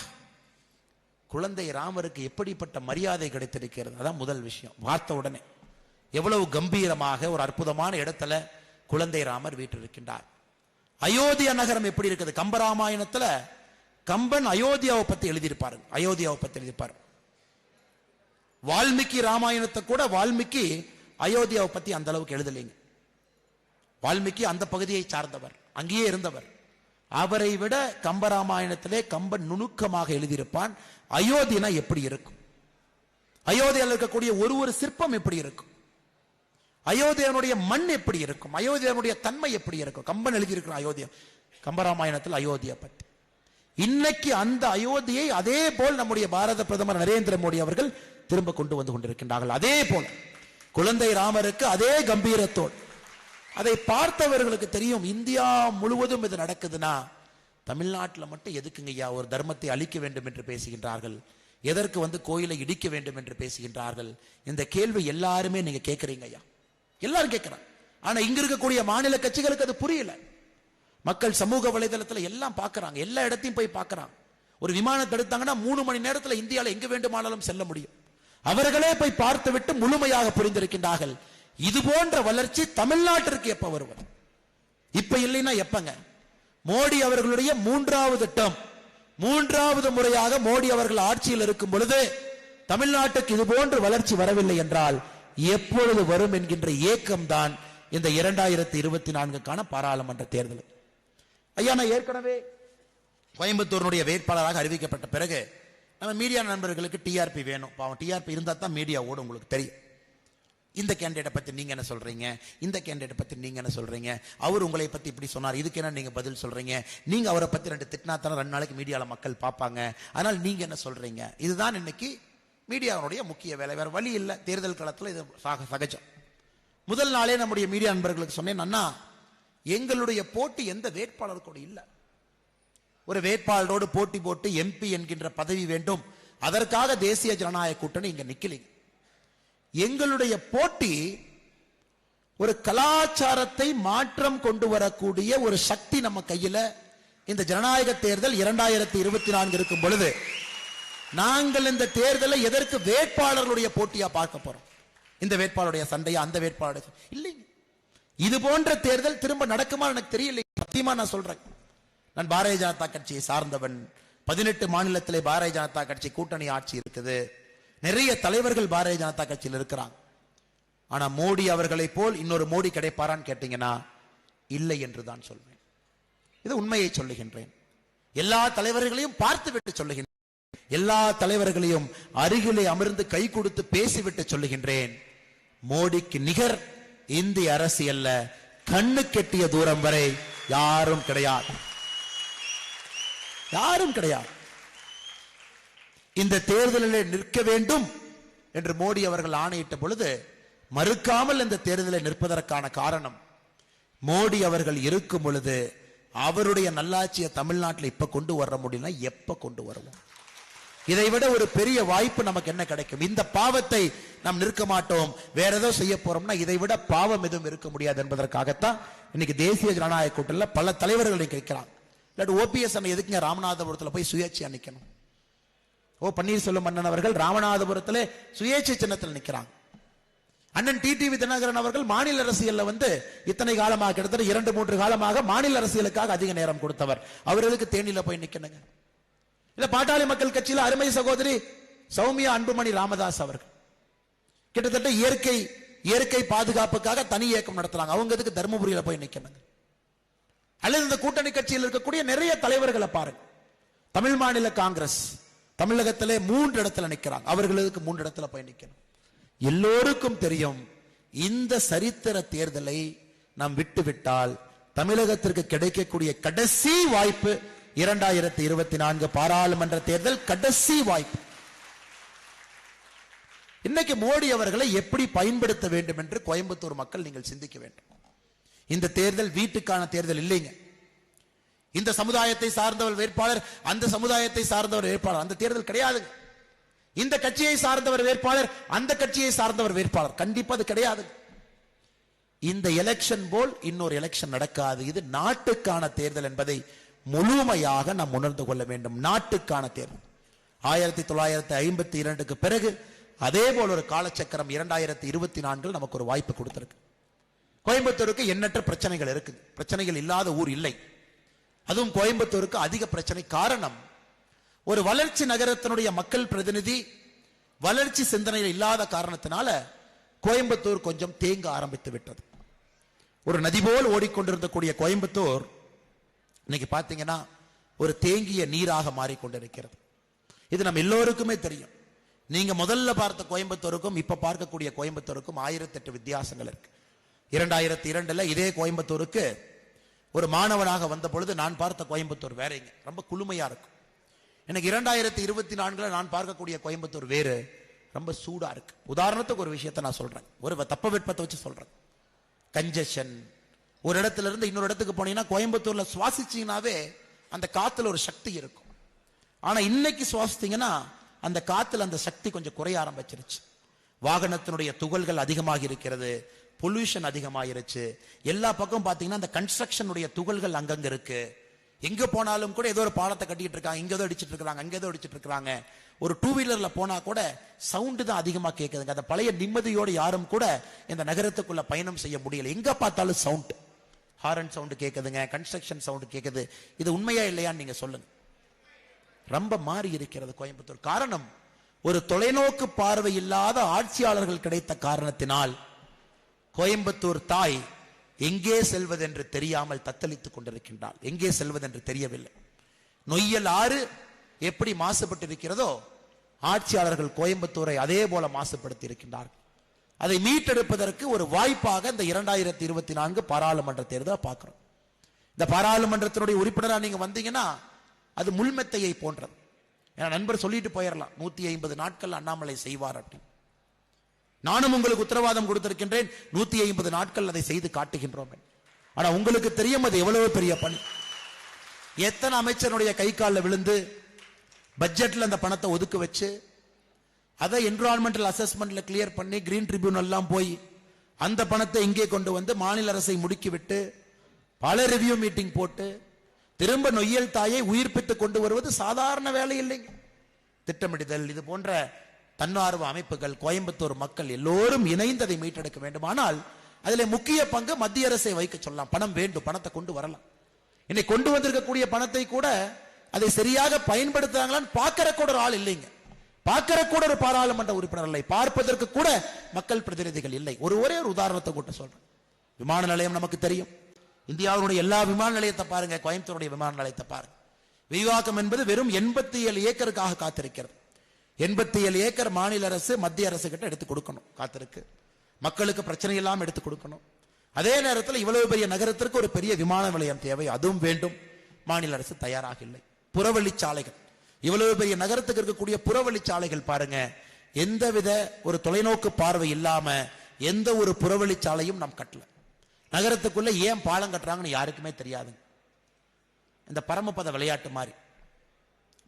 குழந்தை ராமருக்கு எப்படிப்பட்ட மரியாதை கிடைத்திருக்கிறது, அதான் முதல் விஷயம். பார்த்த உடனே எவ்வளவு கம்பீரமாக ஒரு அற்புதமான இடத்துல குழந்தை ராமர் வீற்றிருக்கின்றார். அயோத்தியா நகரம் எப்படி இருக்குது? கம்பராமாயணத்துல கம்பன் அயோத்தியாவை பத்தி எழுதியிருப்பாரு. அயோத்தியாவை பத்தி எழுதியிருப்பாரு. வால்மீகி ராமாயணத்தை கூட வால்மீகி அயோத்தியாவை பத்தி அந்த அளவுக்கு எழுதலைங்க. வால்மீகி அந்த பகுதியை சார்ந்தவர், அங்கேயே இருந்தவர். அவரை விட கம்பராமாயணத்திலே கம்பன் நுணுக்கமாக எழுதியிருப்பான். அயோத்தியா எப்படி இருக்கும், அயோத்தியாவில் இருக்கக்கூடிய ஒரு சிற்பம் எப்படி இருக்கும், அயோத்தியாவுடைய மண் எப்படி இருக்கும், அயோத்தியாவுடைய தன்மை எப்படி இருக்கும், கம்பன் எழுதியிருக்கிற அயோத்தியா கம்பராமாயணத்தில் அயோத்தியா பற்றி. இன்னைக்கு அந்த அயோத்தியை அதே போல் நம்முடைய பாரத பிரதமர் நரேந்திர மோடி அவர்கள் திரும்ப கொண்டு வந்து கொண்டிருக்கின்றார்கள். அதே போல குழந்தை ராமருக்கு அதே கம்பீரத்தோடு அதை பார்த்தவர்களுக்கு தெரியும். இந்தியா முழுவதும் இது நடக்குதுன்னா தமிழ்நாட்டில் மட்டும் எதுக்குங்க ஐயா ஒரு தர்மத்தை அழிக்க வேண்டும் என்று பேசுகின்றார்கள், எதற்கு கோயிலை இடிக்க வேண்டும் என்று பேசுகின்றார்கள்? இந்த கேள்வி எல்லாருமே நீங்க கேட்கறீங்க ஐயா, எல்லாரும் கேட்கிறாங்க. ஆனா இங்க இருக்கக்கூடிய மாநில கட்சிகளுக்கு அது புரியல. மக்கள் சமூக வலைதளத்தில் எல்லாம் பார்க்கறாங்க, எல்லா இடத்தையும் போய் பார்க்கறாங்க. ஒரு விமானத்தை எடுத்தாங்கன்னா 3 மணி நேரத்தில் இந்தியாவில் எங்க வேண்டுமானாலும் செல்ல முடியும். அவர்களே போய் பார்த்து விட்டு முழுமையாக புரிந்திருக்கின்றார்கள். இது போன்ற வளர்ச்சி தமிழ்நாட்டிற்கு எப்ப வருவது? இப்ப இல்லைன்னா எப்பங்க? மோடி அவர்களுடைய மூன்றாவது டேர்ம், மூன்றாவது முறையாக மோடி அவர்கள் ஆட்சியில் இருக்கும் பொழுது தமிழ்நாட்டுக்கு இது போன்ற வளர்ச்சி வரவில்லை என்றால் எப்பொழுது வரும் என்கின்ற ஏக்கம் தான் இந்த 2024க்கான பாராளுமன்ற தேர்தல். ஐயா, நான் ஏற்கனவே கோயம்புத்தூருடைய வேட்பாளராக அறிவிக்கப்பட்ட பிறகு நம்ம மீடியா நண்பர்களுக்கு டிஆர்பி வேணும். பாவம், டிஆர்பி இருந்தா தான் மீடியா ஓடும். உங்களுக்கு தெரியும். இந்த கேண்டிடேட்டை பத்தி நீங்க என்ன சொல்றீங்க, இந்த கேண்டிடேட் பத்தி நீங்க என்ன சொல்றீங்க, அவர் உங்களை பத்தி இப்படி சொன்னார், இதுக்கு என்ன நீங்க பதில் சொல்றீங்க, நீங்க அவரை பத்தி 2 திட்டினா தானே 2 நாளைக்கு மீடியால மக்கள் பார்ப்பாங்க, அதனால நீங்க என்ன சொல்றீங்க. இதுதான் இன்னைக்கு மீடியாவுடைய முக்கிய வேலை. வேற வழி இல்லை. தேர்தல் களத்தில் இது சகஜம். முதல் நாளே நம்முடைய மீடியா நண்பர்களுக்கு சொன்னேன், அண்ணா எங்களுடைய போட்டி எந்த வேட்பாளர் கூட இல்லை. ஒரு வேட்பாளரோடு போட்டி போட்டு எம்பி என்கின்ற பதவி வேண்டும், அதற்காக தேசிய ஜனநாயக கூட்டணி இங்க நிக்கலீங்க. எங்களுடைய போட்டி ஒரு கலாச்சாரத்தை மாற்றம் கொண்டு வரக்கூடிய ஒரு சக்தி நம்ம கையில. இந்த ஜனநாயக தேர்தல் 2024 இருக்கும் பொழுது நாங்கள் இந்த தேர்தலை எதற்கு வேட்பாளர்களுடைய போட்டியா பார்க்க போறோம்? இந்த வேட்பாளருடைய சண்டையா, அந்த வேட்பாளருடைய இல்லைங்க. இது போன்ற தேர்தல் திரும்ப நடக்குமா எனக்கு தெரியல. சத்தியமா நான் சொல்றேன். நான் பாரதிய ஜனதா கட்சியை சார்ந்தவன். 18 மாநிலத்திலே பாரதிய ஜனதா கட்சி கூட்டணி ஆட்சி இருக்குது. நிறைய தலைவர்கள் பாரதிய ஜனதா கட்சியில் இருக்கிறாங்க. ஆனா மோடி அவர்களை போல் இன்னொரு மோடி கிடைப்பாரான்னு கேட்டீங்கன்னா இல்லை என்று தான் சொல்வேன். இது உண்மையை சொல்லுகின்றேன். எல்லா தலைவர்களையும் பார்த்து விட்டு சொல்லுகின்றேன். எல்லா தலைவர்களையும் அருகிலே அமர்ந்து கை கொடுத்து பேசிவிட்டு சொல்லுகின்றேன், மோடிக்கு நிகர் இந்திய அரசியல்ல கண்ணு கெட்டிய தூரம் வரை யாரும் கிடையாது, யாரும் கிடையாது. இந்த தேர்தலில் நிற்க வேண்டும் என்று மோடி அவர்கள் ஆணையிட்ட பொழுது மறுக்காமல் இந்த தேர்தலில் நிற்பதற்கான காரணம், மோடி அவர்கள் இருக்கும் பொழுது அவருடைய நல்லாட்சியை தமிழ்நாட்டில் இப்ப கொண்டு வர முடியல, எப்ப கொண்டு வருவோம்? இதை விட ஒரு பெரிய வாய்ப்பு நமக்கு என்ன கிடைக்கும்? இந்த பாவத்தை நாம் நிற்க மாட்டோம், வேற ஏதோ செய்ய போறோம்னா இதை விட பாவம் எதுவும் இருக்க முடியாது என்பதற்காகத்தான் இன்னைக்கு தேசிய ஜனநாயக கூட்டணியில் பல தலைவர்களை கேட்கிறாங்க. இல்லாட்டி ஓபிஎஸ் அண்ணன் எதுக்குங்க ராமநாதபுரத்தில் போய் சுயேட்சையா நிக்கணும்? ஓ பன்னீர்செல்வம் அண்ணன் அவர்கள் ராமநாதபுரத்தில் சுயேட்சை சின்னத்தில் நிற்கிறாங்க. அண்ணன் டிடிவி தினகரன் அவர்கள் மாநில அரசியல்ல இத்தனை காலமாக கிட்டத்தட்ட 2-3 காலமாக மாநில அரசியலுக்காக அதிக நேரம் கொடுத்தவர். அவர் எதுக்கு தேனியில போய் நிக்கணுங்க? இல்ல பாட்டாளி மக்கள் கட்சியில அருமை சகோதரி சௌமியா அன்புமணி ராமதாஸ் அவர்கள் கிட்டத்தட்ட இயற்கை பாதுகாப்புக்காக தனி இயக்கம் நடத்துறாங்க. அவங்க எதுக்கு தர்மபுரியில போய் நிக்கணுங்க? அல்லது இந்த கூட்டணி கட்சியில் இருக்கக்கூடிய நிறைய தலைவர்களை பாருங்க. தமிழ் மாநில காங்கிரஸ் தமிழகத்திலே 3 இடத்துல நிக்கிறாங்க. அவர்களுக்கு 3 இடத்துல போய் நிக்கணும். எல்லோருக்கும் தெரியும், இந்த சரித்திர தேர்தலை நாம் விட்டுவிட்டால் தமிழகத்திற்கு கிடைக்கக்கூடிய கடைசி வாய்ப்பு 2024 பாராளுமன்ற தேர்தல் கடைசி வாய்ப்பு. இன்னைக்கு மோடி அவர்களை எப்படி பயன்படுத்த வேண்டும் என்று கோயம்புத்தூர் மக்கள் நீங்கள் சிந்திக்க வேண்டும். இந்த தேர்தல் வீட்டுக்கான தேர்தல் இல்லைங்க. இந்த சமுதாயத்தை சார்ந்தவர் வேட்பாளர், அந்த சமுதாயத்தை சார்ந்தவர் வேட்பாளர், அந்த தேர்தல் கிடையாது. இந்த கட்சியை சார்ந்தவர் வேட்பாளர், அந்த கட்சியை சார்ந்தவர் வேட்பாளர், கண்டிப்பா அது கிடையாது. இந்த எலெக்ஷன் போல் இன்னொரு எலெக்ஷன் நடக்காது. இது நாட்டுக்கான தேர்தல் என்பதை முழுமையாக நாம் உணர்ந்து கொள்ள வேண்டும். நாட்டுக்கான தேர்தல். 1952க்கு பிறகு அதே போல ஒரு காலச்சக்கரம் 2024 நமக்கு ஒரு வாய்ப்பு கொடுத்திருக்கு. கோயம்புத்தூருக்கு எண்ணற்ற பிரச்சனைகள் இருக்குது. பிரச்சனைகள் இல்லாத ஊர் இல்லை. அதுவும் கோயம்புத்தூருக்கு அதிக பிரச்சனை. காரணம், ஒரு வளர்ச்சி நகரத்தினுடைய மக்கள் பிரதிநிதி வளர்ச்சி சிந்தனையில் இல்லாத காரணத்தினால கோயம்புத்தூர் கொஞ்சம் தேங்க ஆரம்பித்து விட்டது. ஒரு நதி போல் ஓடிக்கொண்டிருக்கக்கூடிய கோயம்புத்தூர் இன்னைக்கு பாத்தீங்கன்னா ஒரு தேங்கிய நீராக மாறிக்கொண்டிருக்கிறது. இது நம்ம எல்லோருக்குமே தெரியும். நீங்க முதல்ல பார்த்த கோயம்புத்தூருக்கும் இப்ப பார்க்கக்கூடிய கோயம்புத்தூருக்கும் 1008 வித்தியாசங்கள் இருக்கு. 2002 இதே கோயம்புத்தூருக்கு ஒரு மாணவனாக வந்த பொழுது நான் பார்த்த கோயம்புத்தூர் வேறங்க, ரொம்ப குளுமையா இருக்கும். எனக்கு 2024 நான் பார்க்கக்கூடிய கோயம்புத்தூர் வேறு, ரொம்ப சூடா இருக்கு. உதாரணத்துக்கு ஒரு விஷயத்தை நான் சொல்றேன், ஒரு தட்பவெப்பத்தை வச்சு சொல்றேன். கன்ஜெஷன், ஒரு இடத்துல இருந்து இன்னொரு இடத்துக்கு போனீங்கன்னா கோயம்புத்தூர்ல சுவாசிச்சீங்கன்னாவே அந்த காத்துல ஒரு சக்தி இருக்கும். ஆனா இன்னைக்கு சுவாசித்தீங்கன்னா அந்த காத்துல அந்த சக்தி கொஞ்சம் குறைய ஆரம்பிச்சிருச்சு. வாகனத்தினுடைய துகள்கள் அதிகமாக இருக்கிறது, பொல்யூஷன் அதிகமாயிருச்சு. எல்லா பக்கம் பாத்தீங்கன்னா அந்த கன்ஸ்ட்ரக்ஷனுடைய துகள்கள் அங்கங்க இருக்கு. எங்க போனாலும் கூட ஏதோ ஒரு பாலத்தை கட்டிட்டு இருக்காங்க, இங்க ஏதோ அடிச்சிட்டு இருக்காங்க, அங்க ஏதோ அடிச்சிட்டு இருக்காங்க. ஒரு 2 வீலர்ல போனா கூட சவுண்டு தான் அதிகமா கேட்குதுங்க. அந்த பழைய நிம்மதியோடு யாரும் கூட இந்த நகரத்துக்குள்ள பயணம் செய்ய முடியல. எங்க பார்த்தாலும் சவுண்ட். ஹாரன் சவுண்ட் கேட்குதுங்க, கன்ஸ்ட்ரக்ஷன் சவுண்ட் கேட்குது. இது உண்மையா இல்லையான்னு நீங்க சொல்லுங்க. ரொம்ப மாறி இருக்கிறது கோயம்புத்தூர். காரணம், ஒரு தொலைநோக்கு பார்வை இல்லாத ஆட்சியாளர்கள் கிடைத்த காரணத்தினால் கோயம்புத்தூர் தாய் எங்கே செல்வதென்று தெரியாமல் தத்தளித்துக் கொண்டிருக்கின்றாள். எங்கே செல்வதென்று தெரியவில்லை. நொய்யல் ஆறு எப்படி மாசுபட்டிருக்கிறதோ ஆட்சியாளர்கள் கோயம்புத்தூரை அதே போல மாசுபடுத்தி இருக்கின்றார்கள். அதை மீட்டெடுப்பதற்கு ஒரு வாய்ப்பாக இந்த 2024 பாராளுமன்ற தேர்தல் பார்க்கிறோம். இந்த பாராளுமன்றத்தினுடைய உறுப்பினராக நீங்க வந்தீங்கன்னா அது முள்மெத்தையை போன்றது. என் நண்பர் சொல்லிட்டு போயிடலாம், 150 நாட்கள் அண்ணாமலை செய்வார் அப்படின்னு. நானும் உங்களுக்கு உத்தரவாதம் கொடுத்திருக்கின்றேன், 150 நாட்கள் அதை செய்து காட்டுகின்றோம். ஆனா உங்களுக்கு தெரியும் அது எவ்வளவு பெரிய பணி. எத்தனை அமைச்சருடைய கை காலில் விழுந்து பட்ஜெட்ல அந்த பணத்தை ஒதுக்க வச்சு அதை என்விரான்மெண்டல் அசஸ்மெண்ட்ல கிளியர் பண்ணி கிரீன் ட்ரிபியூனல் எல்லாம் போய் அந்த பணத்தை இங்கே கொண்டு வந்து மாநில அரசை முடுக்கி விட்டு பல ரிவ்யூ மீட்டிங் போட்டு திரும்ப நொய்யல் தாயை உயிர்ப்பித்து கொண்டு வருவது சாதாரண வேலை இல்லைங்க. திட்டமிடுதல், இது போன்ற தன்னார்வ அமைப்புகள், கோயம்புத்தூர் மக்கள் எல்லோரும் இணைந்து அதை மீட்டெடுக்க வேண்டுமானால் அதில் முக்கிய பங்கு மத்திய அரசை வைக்க சொல்லலாம். பணம் வேண்டும், பணத்தை கொண்டு வரலாம். இன்னைக்கு கொண்டு வந்திருக்கக்கூடிய பணத்தை கூட அதை சரியாக பயன்படுத்துறாங்களான்னு பார்க்கிற கூட ஒரு ஆள் இல்லைங்க. பார்க்கிற கூட ஒரு பாராளுமன்ற உறுப்பினர் இல்லை, பார்ப்பதற்கு கூட மக்கள் பிரதிநிதிகள் இல்லை. ஒரே ஒரு உதாரணத்தை கூட சொல்றேன். விமான நிலையம் நமக்கு தெரியும். இந்தியாவுடைய எல்லா விமான நிலையத்தை பாருங்க, கோயம்புத்தூருடைய விமான நிலையத்தை பாருங்க. விரிவாக்கம் என்பது வெறும் 87 ஏக்கருக்காக காத்திருக்கிறது. 87 ஏக்கர் மாநில அரசு மத்திய அரசு கிட்ட எடுத்து கொடுக்கணும், காத்திருக்கு. மக்களுக்கு பிரச்சனை இல்லாமல் எடுத்து கொடுக்கணும். அதே நேரத்தில் இவ்வளவு பெரிய நகரத்திற்கு ஒரு பெரிய விமான நிலையம் தேவை, அதுவும் வேண்டும். மாநில அரசு தயாராக இல்லை. புறவழிச்சாலைகள், இவ்வளவு பெரிய நகரத்துக்கு இருக்கக்கூடிய புறவழிச்சாலைகள் பாருங்க, எந்தவித ஒரு தொலைநோக்கு பார்வை இல்லாம எந்த ஒரு புறவழிச்சாலையும் நாம் கட்டல. நகரத்துக்குள்ள ஏன் பாலம் கட்டுறாங்கன்னு யாருக்குமே தெரியாது. இந்த பரமபத விளையாட்டு மாதிரி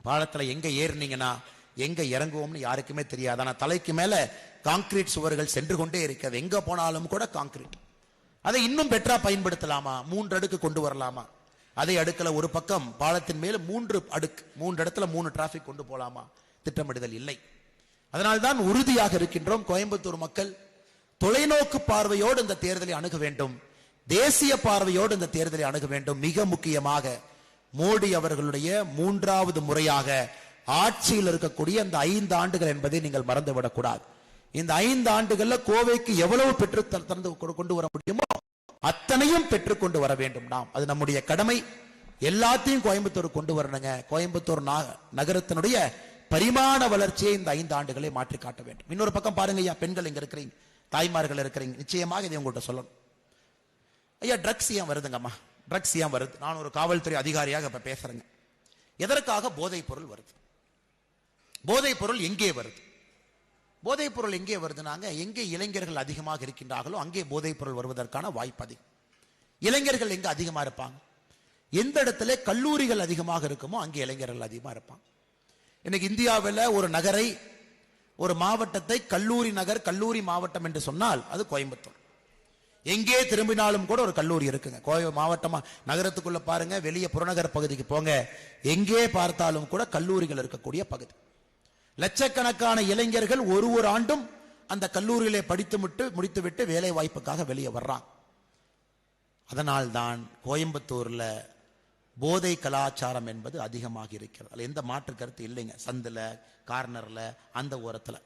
பாலத்துல எங்க ஏறினீங்கன்னா எங்க இறங்குவோம்னு யாருக்குமே தெரியாது. ஆனா தலைக்கு மேல கான்கிரீட் சுவர்கள் சென்று கொண்டே இருக்கிறது. எங்க போனாலும் கூட கான்கிரீட். அதை இன்னும் பெட்டரா பயன்படுத்தலாமா? 3 அடுக்கு கொண்டு வரலாமா? அதை அடுக்கல. ஒரு பக்கம் பாலத்தின் மேல 3 அடுக்கு, 3 இடத்துல 3 டிராபிக் கொண்டு போலாமா? திட்டமிடுதல் இல்லை. அதனால்தான் உறுதியாக இருக்கின்றோம், கோயம்புத்தூர் மக்கள் தொலைநோக்கு பார்வையோடு இந்த தேர்தலை அணுக வேண்டும், தேசிய பார்வையோடு இந்த தேர்தலை அணுக வேண்டும். மிக முக்கியமாக மோடி அவர்களுடைய 3வது முறையாக ஆட்சியில் இருக்கக்கூடிய இந்த 5 ஆண்டுகள் என்பதை நீங்கள் மறந்துவிடக் கூடாது. இந்த 5 ஆண்டுகள்ல கோவைக்கு எவ்வளவு பெற்று தந்து கொண்டு வர முடியுமோ அத்தனையும் பெற்றுக் கொண்டு வர வேண்டும். நாம் அது நம்முடைய கடமை. எல்லாத்தையும் கோயம்புத்தூர் கொண்டு வரணுங்க. கோயம்புத்தூர் நகரத்தினுடைய பரிமாண வளர்ச்சியை இந்த 5 ஆண்டுகளை மாற்றி காட்ட வேண்டும். இன்னொரு பக்கம் பாருங்க ஐயா, பெண்கள் இங்க இருக்கிறீங்க, தாய்மார்கள் இருக்கிறீங்க, நிச்சயமாக இதை உங்கள்கிட்ட சொல்லணும். ஐயா, ட்ரக்ஸ் ஏன் வருதுங்கம்மா? ட்ரக்ஸ் ஏன் வருது? நான் ஒரு காவல்துறை அதிகாரியாக இப்ப பேசுறேங்க. எதற்காக போதைப் பொருள் வருது? போதைப் பொருள் எங்கே வருது? போதைப் பொருள் எங்கே வருதுனாங்க, எங்கே இளைஞர்கள் அதிகமாக இருக்கின்றார்களோ அங்கே போதைப் பொருள் வருவதற்கான வாய்ப்பு அதிகம். இளைஞர்கள் எங்க அதிகமா இருப்பாங்க? எந்த இடத்துல கல்லூரிகள் அதிகமாக இருக்குமோ அங்கே இளைஞர்கள் அதிகமா இருப்பாங்க. இன்னைக்கு இந்தியாவில் ஒரு நகரை, ஒரு மாவட்டத்தை கல்லூரி நகர், கல்லூரி மாவட்டம் என்று சொன்னால் அது கோயம்புத்தூர். எங்கே திரும்பினாலும் கூட ஒரு கல்லூரி இருக்குங்க. கோவை மாவட்டமா நகரத்துக்குள்ள பாருங்க, வெளியே புறநகர் பகுதிக்கு போங்க, எங்கே பார்த்தாலும் கூட கல்லூரிகள் இருக்கக்கூடிய பகுதி. லட்சக்கணக்கான இளைஞர்கள் ஒரு ஆண்டும் அந்த கல்லூரியிலே முடித்துவிட்டு வேலை வாய்ப்புக்காக வெளியே வர்றாங்க. அதனால்தான் கோயம்புத்தூர்ல போதை கலாச்சாரம் என்பது அதிகமாக இருக்கிறது. அதுல எந்த மாற்று கருத்து இல்லைங்க. சந்துல, கார்னர்ல, அந்த ஓரத்துல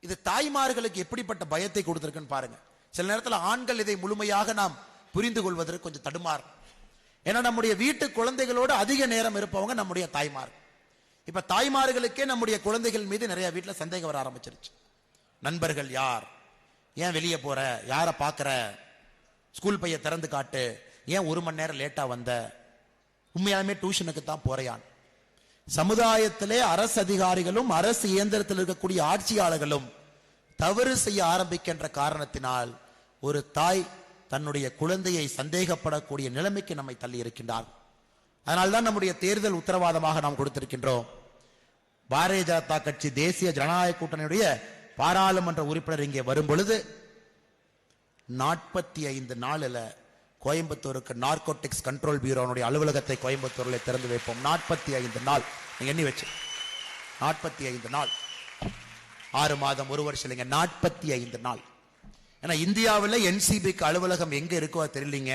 இது தாய்மார்களுக்கு எப்படிப்பட்ட பயத்தை கொடுத்திருக்குன்னு பாருங்க. சில நேரத்தில் ஆண்கள் இதை முழுமையாக நாம் புரிந்து கொள்வதற்கு கொஞ்சம் தடுமாறு. ஏன்னா நம்முடைய வீட்டு குழந்தைகளோடு அதிக நேரம் இருப்பவங்க நம்முடைய தாய்மார். இப்ப தாய்மார்களுக்கே நம்முடைய குழந்தைகள் மீது நிறைய வீட்டில் சந்தேகம் வர ஆரம்பிச்சிருச்சு. நண்பர்கள் யார், ஏன் வெளியே போற, யாரை பார்க்கிற, ஸ்கூல் பைய திறந்து காட்டு, ஏன் 1 மணி நேரம் லேட்டா வந்த, உண்மையாலுமே டியூஷனுக்கு தான் போறையான். சமுதாயத்திலே அரசு அதிகாரிகளும் அரசு இயந்திரத்தில் இருக்கக்கூடிய ஆட்சியாளர்களும் தவறு செய்ய ஆரம்பிக்கின்ற காரணத்தினால் ஒரு தாய் தன்னுடைய குழந்தையை சந்தேகப்படக்கூடிய நிலைமைக்கு நம்மை தள்ளி இருக்கின்றார். அதனால்தான் நம்முடைய தேர்தல் உத்தரவாதமாக நாம் கொடுத்திருக்கின்றோம். பாரதிய ஜனதா கட்சி தேசிய ஜனநாயக கூட்டணியுடைய பாராளுமன்ற உறுப்பினர் இங்கே வரும் பொழுது 45 நாளில் கோயம்புத்தூருக்கு நார்கோட்டிக்ஸ் கண்ட்ரோல் பியூரோனுடைய அலுவலகத்தை கோயம்புத்தூரில் திறந்து வைப்போம். 45 நாள் நீங்க எண்ணி வச்சு, 45 நாள், 6 மாதம், 1 வருஷம் இல்லைங்க, 45 நாள். ஏன்னா இந்தியாவில் NCBக்கு அலுவலகம் எங்க இருக்கோ தெரியலீங்க,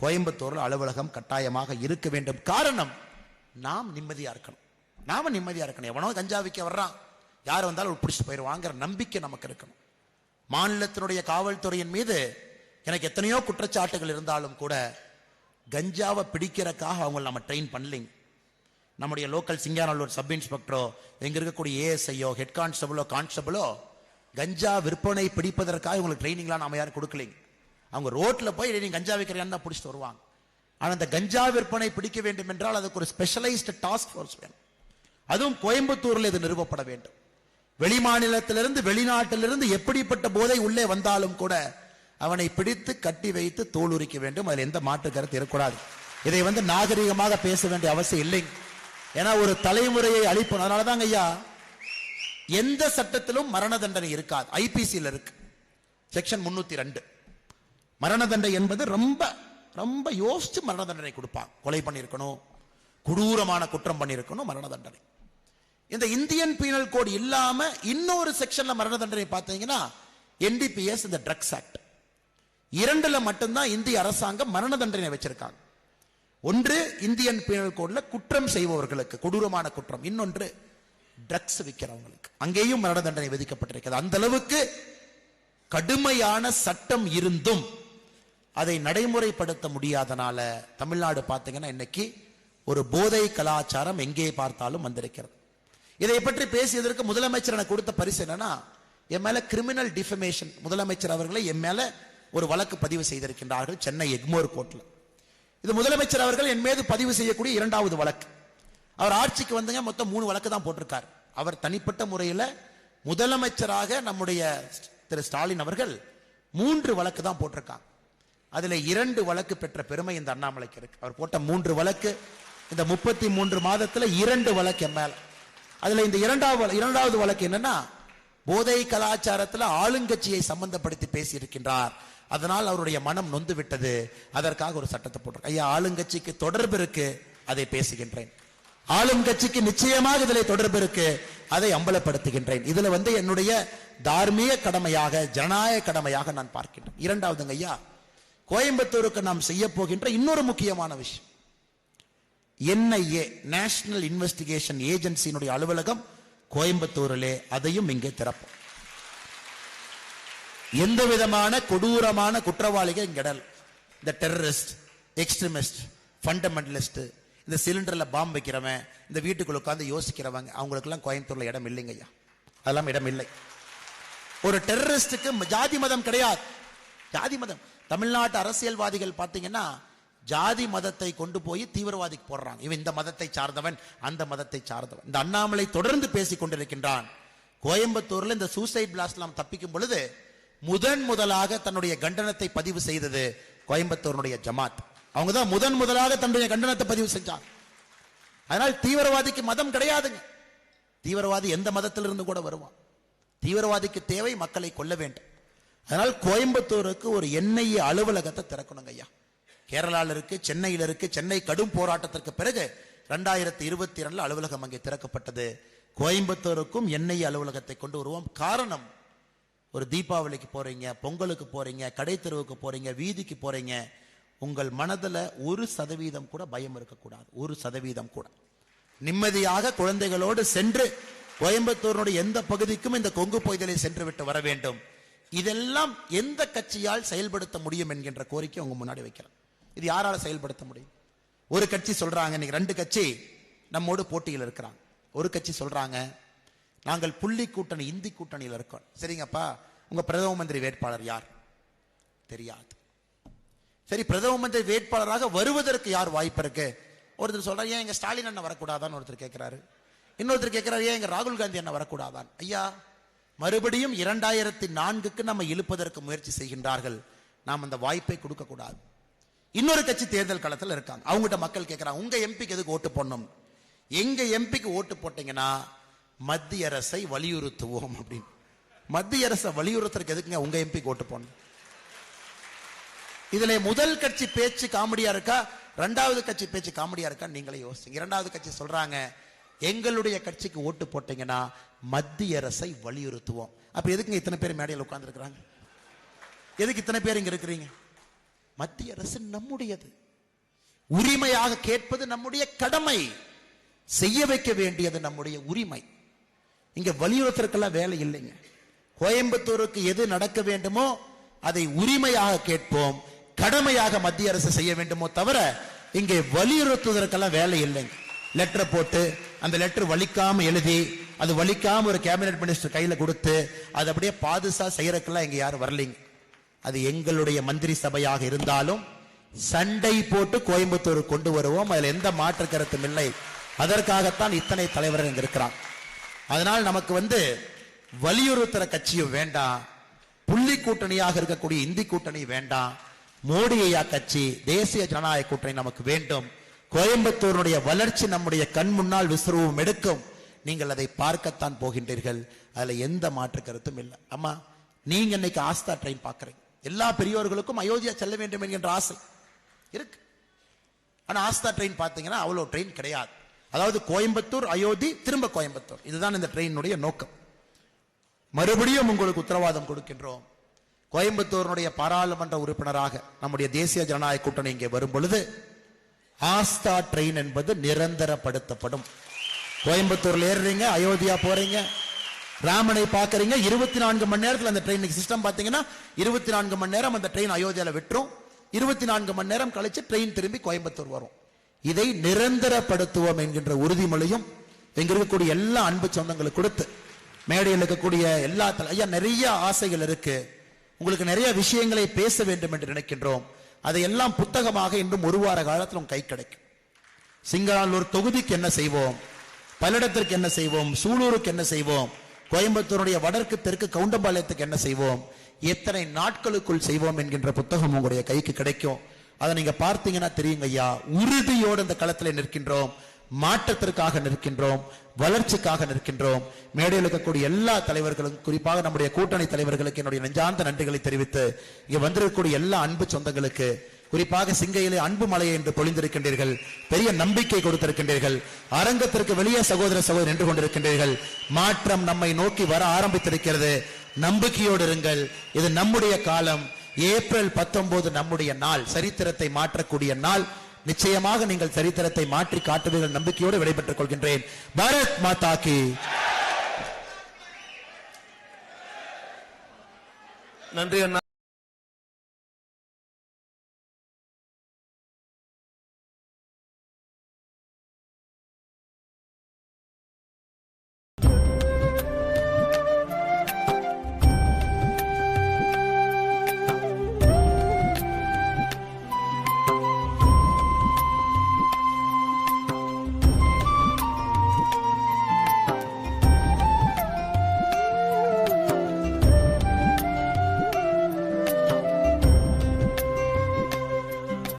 கோயம்புத்தூர்ல அலுவலகம் கட்டாயமாக இருக்க வேண்டும். காரணம், நாம் நிம்மதியா இருக்கணும். நாம நிம்மதியா இருக்கணும். எவனோ கஞ்சா விற்க வர்றான், யார் வந்தாலும் பிடிச்சிட்டு போயிடுவாங்கிற நம்பிக்கை நமக்கு இருக்கணும். மாநிலத்தினுடைய காவல்துறையின் மீது எனக்கு எத்தனையோ குற்றச்சாட்டுகள் இருந்தாலும் கூட கஞ்சாவை பிடிக்கிறதுக்காக அவங்களை நம்ம ட்ரெயின் பண்ணலிங்க. நம்முடைய லோக்கல் சிங்கானல்லூர் சப் இன்ஸ்பெக்டரோ, எங்க இருக்கக்கூடிய ஏஎஸ்ஐயோ, ஹெட் கான்ஸ்டபிளோ, கான்ஸ்டபிளோ கஞ்சா விற்பனை பிடிப்பதற்காக இவங்களுக்கு ட்ரைனிங்லாம் நாம யாரும் கொடுக்கலைங்க. அவங்க ரோட்ல போய் நீங்க கஞ்சா விற்கிறீங்கன்னு தான் பிடிச்சிட்டு வருவாங்க. ஆனால் அந்த கஞ்சா விற்பனை பிடிக்க வேண்டும் என்றால் அதுக்கு ஒரு ஸ்பெஷலைஸ்டு டாஸ்க் ஃபோர்ஸ் வேணும். அதுவும் கோயம்புத்தூரில் இது நிறுவப்பட வேண்டும். வெளி மாநிலத்திலிருந்து வெளிநாட்டிலிருந்து எப்படிப்பட்ட போதை உள்ளே வந்தாலும் கூட அவனை பிடித்து கட்டி வைத்து தோல் உரிக்க வேண்டும். அதில் எந்த மாற்று கருத்து இருக்கக்கூடாது. இதை நாகரிகமாக பேச வேண்டிய அவசியம் இல்லைங்க. ஏன்னா ஒரு தலைமுறையை அழிப்போம். அதனாலதாங்க ஐயா, எந்த சட்டத்திலும் மரண தண்டனை இருக்காது. ஐபிசியில் இருக்கு செக்ஷன் 302. மரண தண்டனை என்பது ரொம்ப ரொம்ப யோசிச்சு மரண தண்டனை கொடுப்பாங்க. கொலை பண்ணியிருக்கணும், கொடூரமான குற்றம் பண்ணியிருக்கணும், மரண தண்டனை. இந்த இந்தியன் பீனல் கோட் இல்லாம இன்னொரு செக்ஷன்ல மரண தண்டனை பார்த்தீங்கன்னா என்டிபிஎஸ், இந்த ட்ரக்ஸ் ஆக்ட். 2ல மட்டும்தான் இந்திய அரசாங்கம் மரண தண்டனை வச்சிருக்காங்க. ஒன்று இந்தியன் பீனல் கோட்ல குற்றம் செய்பவர்களுக்கு, கொடூரமான குற்றம். இன்னொன்று ட்ரக்ஸ் விற்கிறவங்களுக்கு, அங்கேயும் மரண தண்டனை விதிக்கப்பட்டிருக்கிறது. அந்த அளவுக்கு கடுமையான சட்டம் இருந்தும் அதை நடைமுறைப்படுத்த முடியாதனால தமிழ்நாடு பார்த்தீங்கன்னா இன்னைக்கு ஒரு போதை கலாச்சாரம் எங்கே பார்த்தாலும் வந்திருக்கிறது. இதை பற்றி பேசியதற்கு முதலமைச்சர் எனக்கு கொடுத்த பரிசு என்னன்னா, என் மேல கிரிமினல் டிஃபமேஷன், முதலமைச்சர் அவர்களை என் மேல ஒரு வழக்கு பதிவு செய்திருக்கின்றார்கள் சென்னை எக்மோர் கோர்ட்ல. இது முதலமைச்சர் அவர்கள் என் மீது பதிவு செய்யக்கூடிய 2வது வழக்கு. அவர் ஆட்சிக்கு வந்துங்க மொத்தம் 3 வழக்கு தான் போட்டிருக்கார். அவர் தனிப்பட்ட முறையில் முதலமைச்சராக நம்முடைய திரு ஸ்டாலின் அவர்கள் 3 வழக்கு தான் போட்டிருக்காங்க. அதுல 2 வழக்கு பெற்ற பெருமை இந்த அண்ணாமலைக்கு இருக்கு. அவர் போட்ட 3 வழக்கு, இந்த 33 மாதத்துல 2 வழக்கு எம்எல். அதுல இந்த இரண்டாவது வழக்கு என்னன்னா, போதை கலாச்சாரத்துல ஆளுங்கட்சியை சம்பந்தப்படுத்தி பேசி இருக்கின்றார். அதனால் அவருடைய மனம் நொந்து விட்டது. அதற்காக ஒரு சட்டத்தை போட்டிருக்க. ஐயா, ஆளுங்கட்சிக்கு தொடர்பு இருக்கு, அதை பேசுகின்றேன். ஆளுங்கட்சிக்கு நிச்சயமாக இதில் தொடர்பு இருக்கு, அதை அம்பலப்படுத்துகின்றேன். இதுல என்னுடைய தார்மீக கடமையாக, ஜனநாயக கடமையாக நான் பார்க்கின்றேன். 2வதுங்க ஐயா, கோயம்புத்தூருக்கு நாம் செய்ய போகின்ற இன்னொரு முக்கியமான விஷயம், என்ஐஏ, நேஷனல் இன்வெஸ்டிகேஷன் ஏஜென்சியினுடைய அலுவலகம் கோயம்புத்தூரிலே, அதையும் இங்கே திறப்போம். எந்த விதமான கொடூரமான குற்றவாளிகள் இங்கடல், இந்த டெரரிஸ்ட், எக்ஸ்ட்ரீமிஸ்ட், ஃபண்டமெண்டலிஸ்ட், இந்த சிலிண்டர்ல பாம்பு வைக்கிறவன், இந்த வீட்டுக்குள்ள உட்கார்ந்து யோசிக்கிறவங்க, அவங்களுக்கெல்லாம் கோயம்புத்தூர்ல இடம் இல்லைங்க ஐயா. அதெல்லாம் இடம் இல்லை. ஒரு டெரரிஸ்டுக்கு ஜாதி மதம் கிடையாது. ஜாதி மதம், தமிழ்நாட்டு அரசியல்வாதிகள் பார்த்தீங்கன்னா ஜாதி மதத்தை கொண்டு போய் தீவிரவாதிக்கு போடுறாங்க. இவன் இந்த மதத்தை சார்ந்தவன், அந்த மதத்தை சார்ந்தவன். இந்த அண்ணாமலை தொடர்ந்து பேசிக் கொண்டிருக்கின்றான். கோயம்புத்தூர்ல இந்த சூசைட் பிளாஸ்ட் நாம் தப்பிக்கும் பொழுது முதலாக தன்னுடைய கண்டனத்தை பதிவு செய்தது கோயம்புத்தூருடைய ஜமாத். அவங்க தான் முதலாக தன்னுடைய கண்டனத்தை பதிவு செஞ்சாங்க. அதனால் தீவிரவாதிக்கு மதம் கிடையாதுங்க. தீவிரவாதி எந்த மதத்திலிருந்து கூட வருவான். தீவிரவாதிக்கு தேவை மக்களை கொல்ல வேண்டும். அதனால் கோயம்புத்தூருக்கு ஒரு என்ஐஏ அலுவலகத்தை திறக்கணுங்க ஐயா. கேரளாவில் இருக்கு, சென்னையில் இருக்கு. சென்னை கடும் போராட்டத்திற்கு பிறகு 2022 அலுவலகம் அங்கே திறக்கப்பட்டது. கோயம்புத்தூருக்கும் என்ஐஏ அலுவலகத்தை கொண்டு வருவோம். காரணம், ஒரு தீபாவளிக்கு போறீங்க, பொங்கலுக்கு போறீங்க, கடை தெருவுக்கு போறீங்க, வீதிக்கு போறீங்க, உங்கள் மனதில் 1% கூட பயம் இருக்கக்கூடாது. 1% கூட நிம்மதியாக குழந்தைகளோடு சென்று கோயம்புத்தூருடைய எந்த பகுதிக்கும் இந்த கொங்கு பகுதியை சென்று விட்டு வர வேண்டும். இதெல்லாம் எந்த கட்சியால் செயல்படுத்த முடியும் என்கின்ற கோரிக்கை உங்க முன்னாடி வைக்கிறேன். இது யாரால செயல்படுத்த முடியும்? ஒரு கட்சி சொல்றாங்க, இன்னைக்கு 2 கட்சி நம்மோடு போட்டியில் இருக்கிறாங்க. ஒரு கட்சி சொல்றாங்க, நாங்கள் புள்ளி கூட்டணி, இந்தி கூட்டணியில் இருக்கோம். சரிங்கப்பா, உங்க பிரதம மந்திரி வேட்பாளர் யார்? தெரியாது. சரி, பிரதம மந்திரி வேட்பாளராக வருவதற்கு யார் வாய்ப்பு இருக்கு? ஒருத்தர் சொல்றாரு, ஏன் எங்க ஸ்டாலின் அண்ணன் வரக்கூடாதான்னு ஒருத்தர் கேட்கிறாரு. இன்னொருத்தர் கேட்கிறாரு, ஏன் எங்க ராகுல் காந்தி அண்ணன் வரக்கூடாதான்? ஐயா, மறுபடியும் 2004க்கு நம்ம இழுப்பதற்கு முயற்சி செய்கின்றார்கள். நாம் அந்த வாய்ப்பை கொடுக்க கூடாது. இன்னொரு கட்சி தேர்தல் களத்தில் இருக்காங்க. அவங்ககிட்ட மக்கள் கேட்கிறாங்க, உங்க எம்பிக்கு எதுக்கு ஓட்டு போடணும்? எங்க எம்பிக்கு ஓட்டு போட்டீங்கன்னா மத்திய அரசை வலியுறுத்துவோம் அப்படின்னு. மத்திய அரசை வலியுறுத்துறதுக்கு எதுக்குங்க உங்க எம்பிக்கு ஓட்டு போடணும்? இதுல முதல் கட்சி பேச்சு காமெடியா இருக்கா, 2வது கட்சி பேச்சு காமெடியா இருக்கா? நீங்களே யோசிங்க. 2வது கட்சி சொல்றாங்க, எங்களுடைய கட்சிக்கு ஓட்டு போட்டீங்கன்னா மத்திய அரசை வலியுறுத்துவோம். அப்ப எதுக்குங்க இத்தனை பேர் மேடையில் உட்கார்ந்து இருக்கிறாங்க? எதுக்கு இத்தனை பேர் இங்க இருக்கிறீங்க? மத்திய அரசு நம்முடையது, உரிமையாக கேட்பது நம்முடைய கடமை, செய்ய வைக்க வேண்டியது நம்முடைய உரிமை. இங்க வலியுறுத்தற்கெல்லாம் வேலை இல்லைங்க. கோயம்புத்தூருக்கு எது நடக்க வேண்டுமோ அதை உரிமையாக கேட்போம், கடமையாக மத்திய அரசு செய்ய வேண்டுமோ தவிர இங்கே வலியுறுத்துவதற்கெல்லாம் வேலை இல்லைங்க. லெட்டர் போட்டு அந்த லெட்டர் வலிக்காம எழுதி அது வலிக்காம ஒரு கேபினெட் மினிஸ்டர் கையில கொடுத்து அது அப்படியே பாதுசா செய்யறதுக்கெல்லாம் இங்க யாரும் வரலைங்க. அது எங்களுடைய மந்திரி சபையாக இருந்தாலும் சண்டை போட்டு கோயம்புத்தூர் கொண்டு வருவோம், அதுல எந்த மாற்று கருத்தும் இல்லை. அதற்காகத்தான் இத்தனை தலைவர்கள் இங்க இருக்கிறான். அதனால் நமக்கு வலியுறுத்துற கட்சியும் வேண்டாம், புள்ளி கூட்டணியாக இருக்கக்கூடிய இந்தி கூட்டணி வேண்டாம், மோடி ஐயா கட்சி தேசிய ஜனநாயக கூட்டணி நமக்கு வேண்டும். கோயம்புத்தூருடைய வளர்ச்சி நம்முடைய கண் முன்னால் விஸ்வரூபம் எடுக்கும். நீங்கள் அதை பார்க்கத்தான் போகின்றீர்கள், அதுல எந்த மாற்று கருத்தும் இல்லை. அம்மா, நீங்க இன்னைக்கு ஆஸ்தா ட்ரெயின் பார்க்கறீங்க. எல்லா பெரியோர்களுக்கும் அயோத்தியா செல்ல வேண்டும் என்கின்ற ஆசை இருக்கு. ஆனா ஆஸ்தா ட்ரெயின் பார்த்தீங்கன்னா அவ்வளவு ட்ரெயின் கிடையாது. அதாவது கோயம்புத்தூர் அயோத்தி திரும்ப கோயம்புத்தூர், இதுதான் இந்த ட்ரெயினுடைய நோக்கம். மறுபடியும் உங்களுக்கு உத்தரவாதம் கொடுக்கின்றோம், கோயம்புத்தூருடைய பாராளுமன்ற உறுப்பினராக நம்முடைய தேசிய ஜனநாயக கூட்டணி இங்கே வரும் பொழுது ஆஸ்தா ட்ரெயின் என்பது நிரந்தரப்படுத்தப்படும். கோயம்புத்தூர்ல ஏறுறீங்க, அயோத்தியா போறீங்க, ராமனை பாக்குறீங்க, 24 மணி நேரத்தில் அந்த ட்ரெயின் சிஸ்டம் பாத்தீங்கன்னா 24 மணி நேரம் அந்த ட்ரெயின் அயோத்தியால விட்டுரும், 24 மணி நேரம் கழிச்சு ட்ரெயின் திரும்பி கோயம்புத்தூர் வரும். இதை நிரந்தரப்படுத்துவோம் என்கின்ற உறுதிமொழியும் இங்க இருக்கக்கூடிய எல்லா அன்பு சொந்தங்களுக்கு கொடுத்து, மேடையில் இருக்கக்கூடிய எல்லா ஐயா நிறைய ஆசைகள் இருக்கு, உங்களுக்கு நிறைய விஷயங்களை பேச வேண்டும் என்று நினைக்கின்றோம். அதையெல்லாம் புத்தகமாக இன்னும் ஒரு வார காலத்தில் கை கிடைக்கும். சிங்களாலூர் தொகுதிக்கு என்ன செய்வோம், பல்லடத்திற்கு என்ன செய்வோம், சூலூருக்கு என்ன செய்வோம், கோயம்புத்தூருடைய வடக்கு தெற்கு கவுண்டம்பாளையத்துக்கு என்ன செய்வோம், எத்தனை நாட்களுக்குள் செய்வோம் என்கின்ற புத்தகம் உங்களுடைய கைக்கு கிடைக்கும். அதை நீங்க பார்த்தீங்கன்னா தெரியுங்க ஐயா, உறுதியோடு இந்த களத்தில் நிற்கின்றோம், மாற்றத்திற்காக நிற்கின்றோம், வளர்ச்சிக்காக நிற்கின்றோம். மேடையில் இருக்கக்கூடிய எல்லா தலைவர்களும், குறிப்பாக நம்முடைய கூட்டணி தலைவர்களுக்கு என்னுடைய நெஞ்சார்ந்த நன்றிகளை தெரிவித்து, இங்க வந்திருக்கக்கூடிய எல்லா அன்பு சொந்தங்களுக்கு, குறிப்பாக சிங்கையிலே அன்பு மலையை என்று பொழிந்திருக்கின்றீர்கள், பெரிய நம்பிக்கை கொடுத்திருக்கின்றீர்கள், அரங்கத்திற்கு வெளியே சகோதர சகோதரி நின்று கொண்டிருக்கின்றீர்கள். மாற்றம் நம்மை நோக்கி வர ஆரம்பித்திருக்கிறது, நம்பிக்கையோடு இருங்கள். இது நம்முடைய காலம். ஏப்ரல் 19 நம்முடைய நாள், சரித்திரத்தை மாற்றக்கூடிய நாள். நிச்சயமாக நீங்கள் சரித்திரத்தை மாற்றி காட்டுவீர்கள் நம்பிக்கையோடு விடைபெற்றுக் கொள்கின்றேன். பாரத் மாதா கி. நன்றி அண்ணா.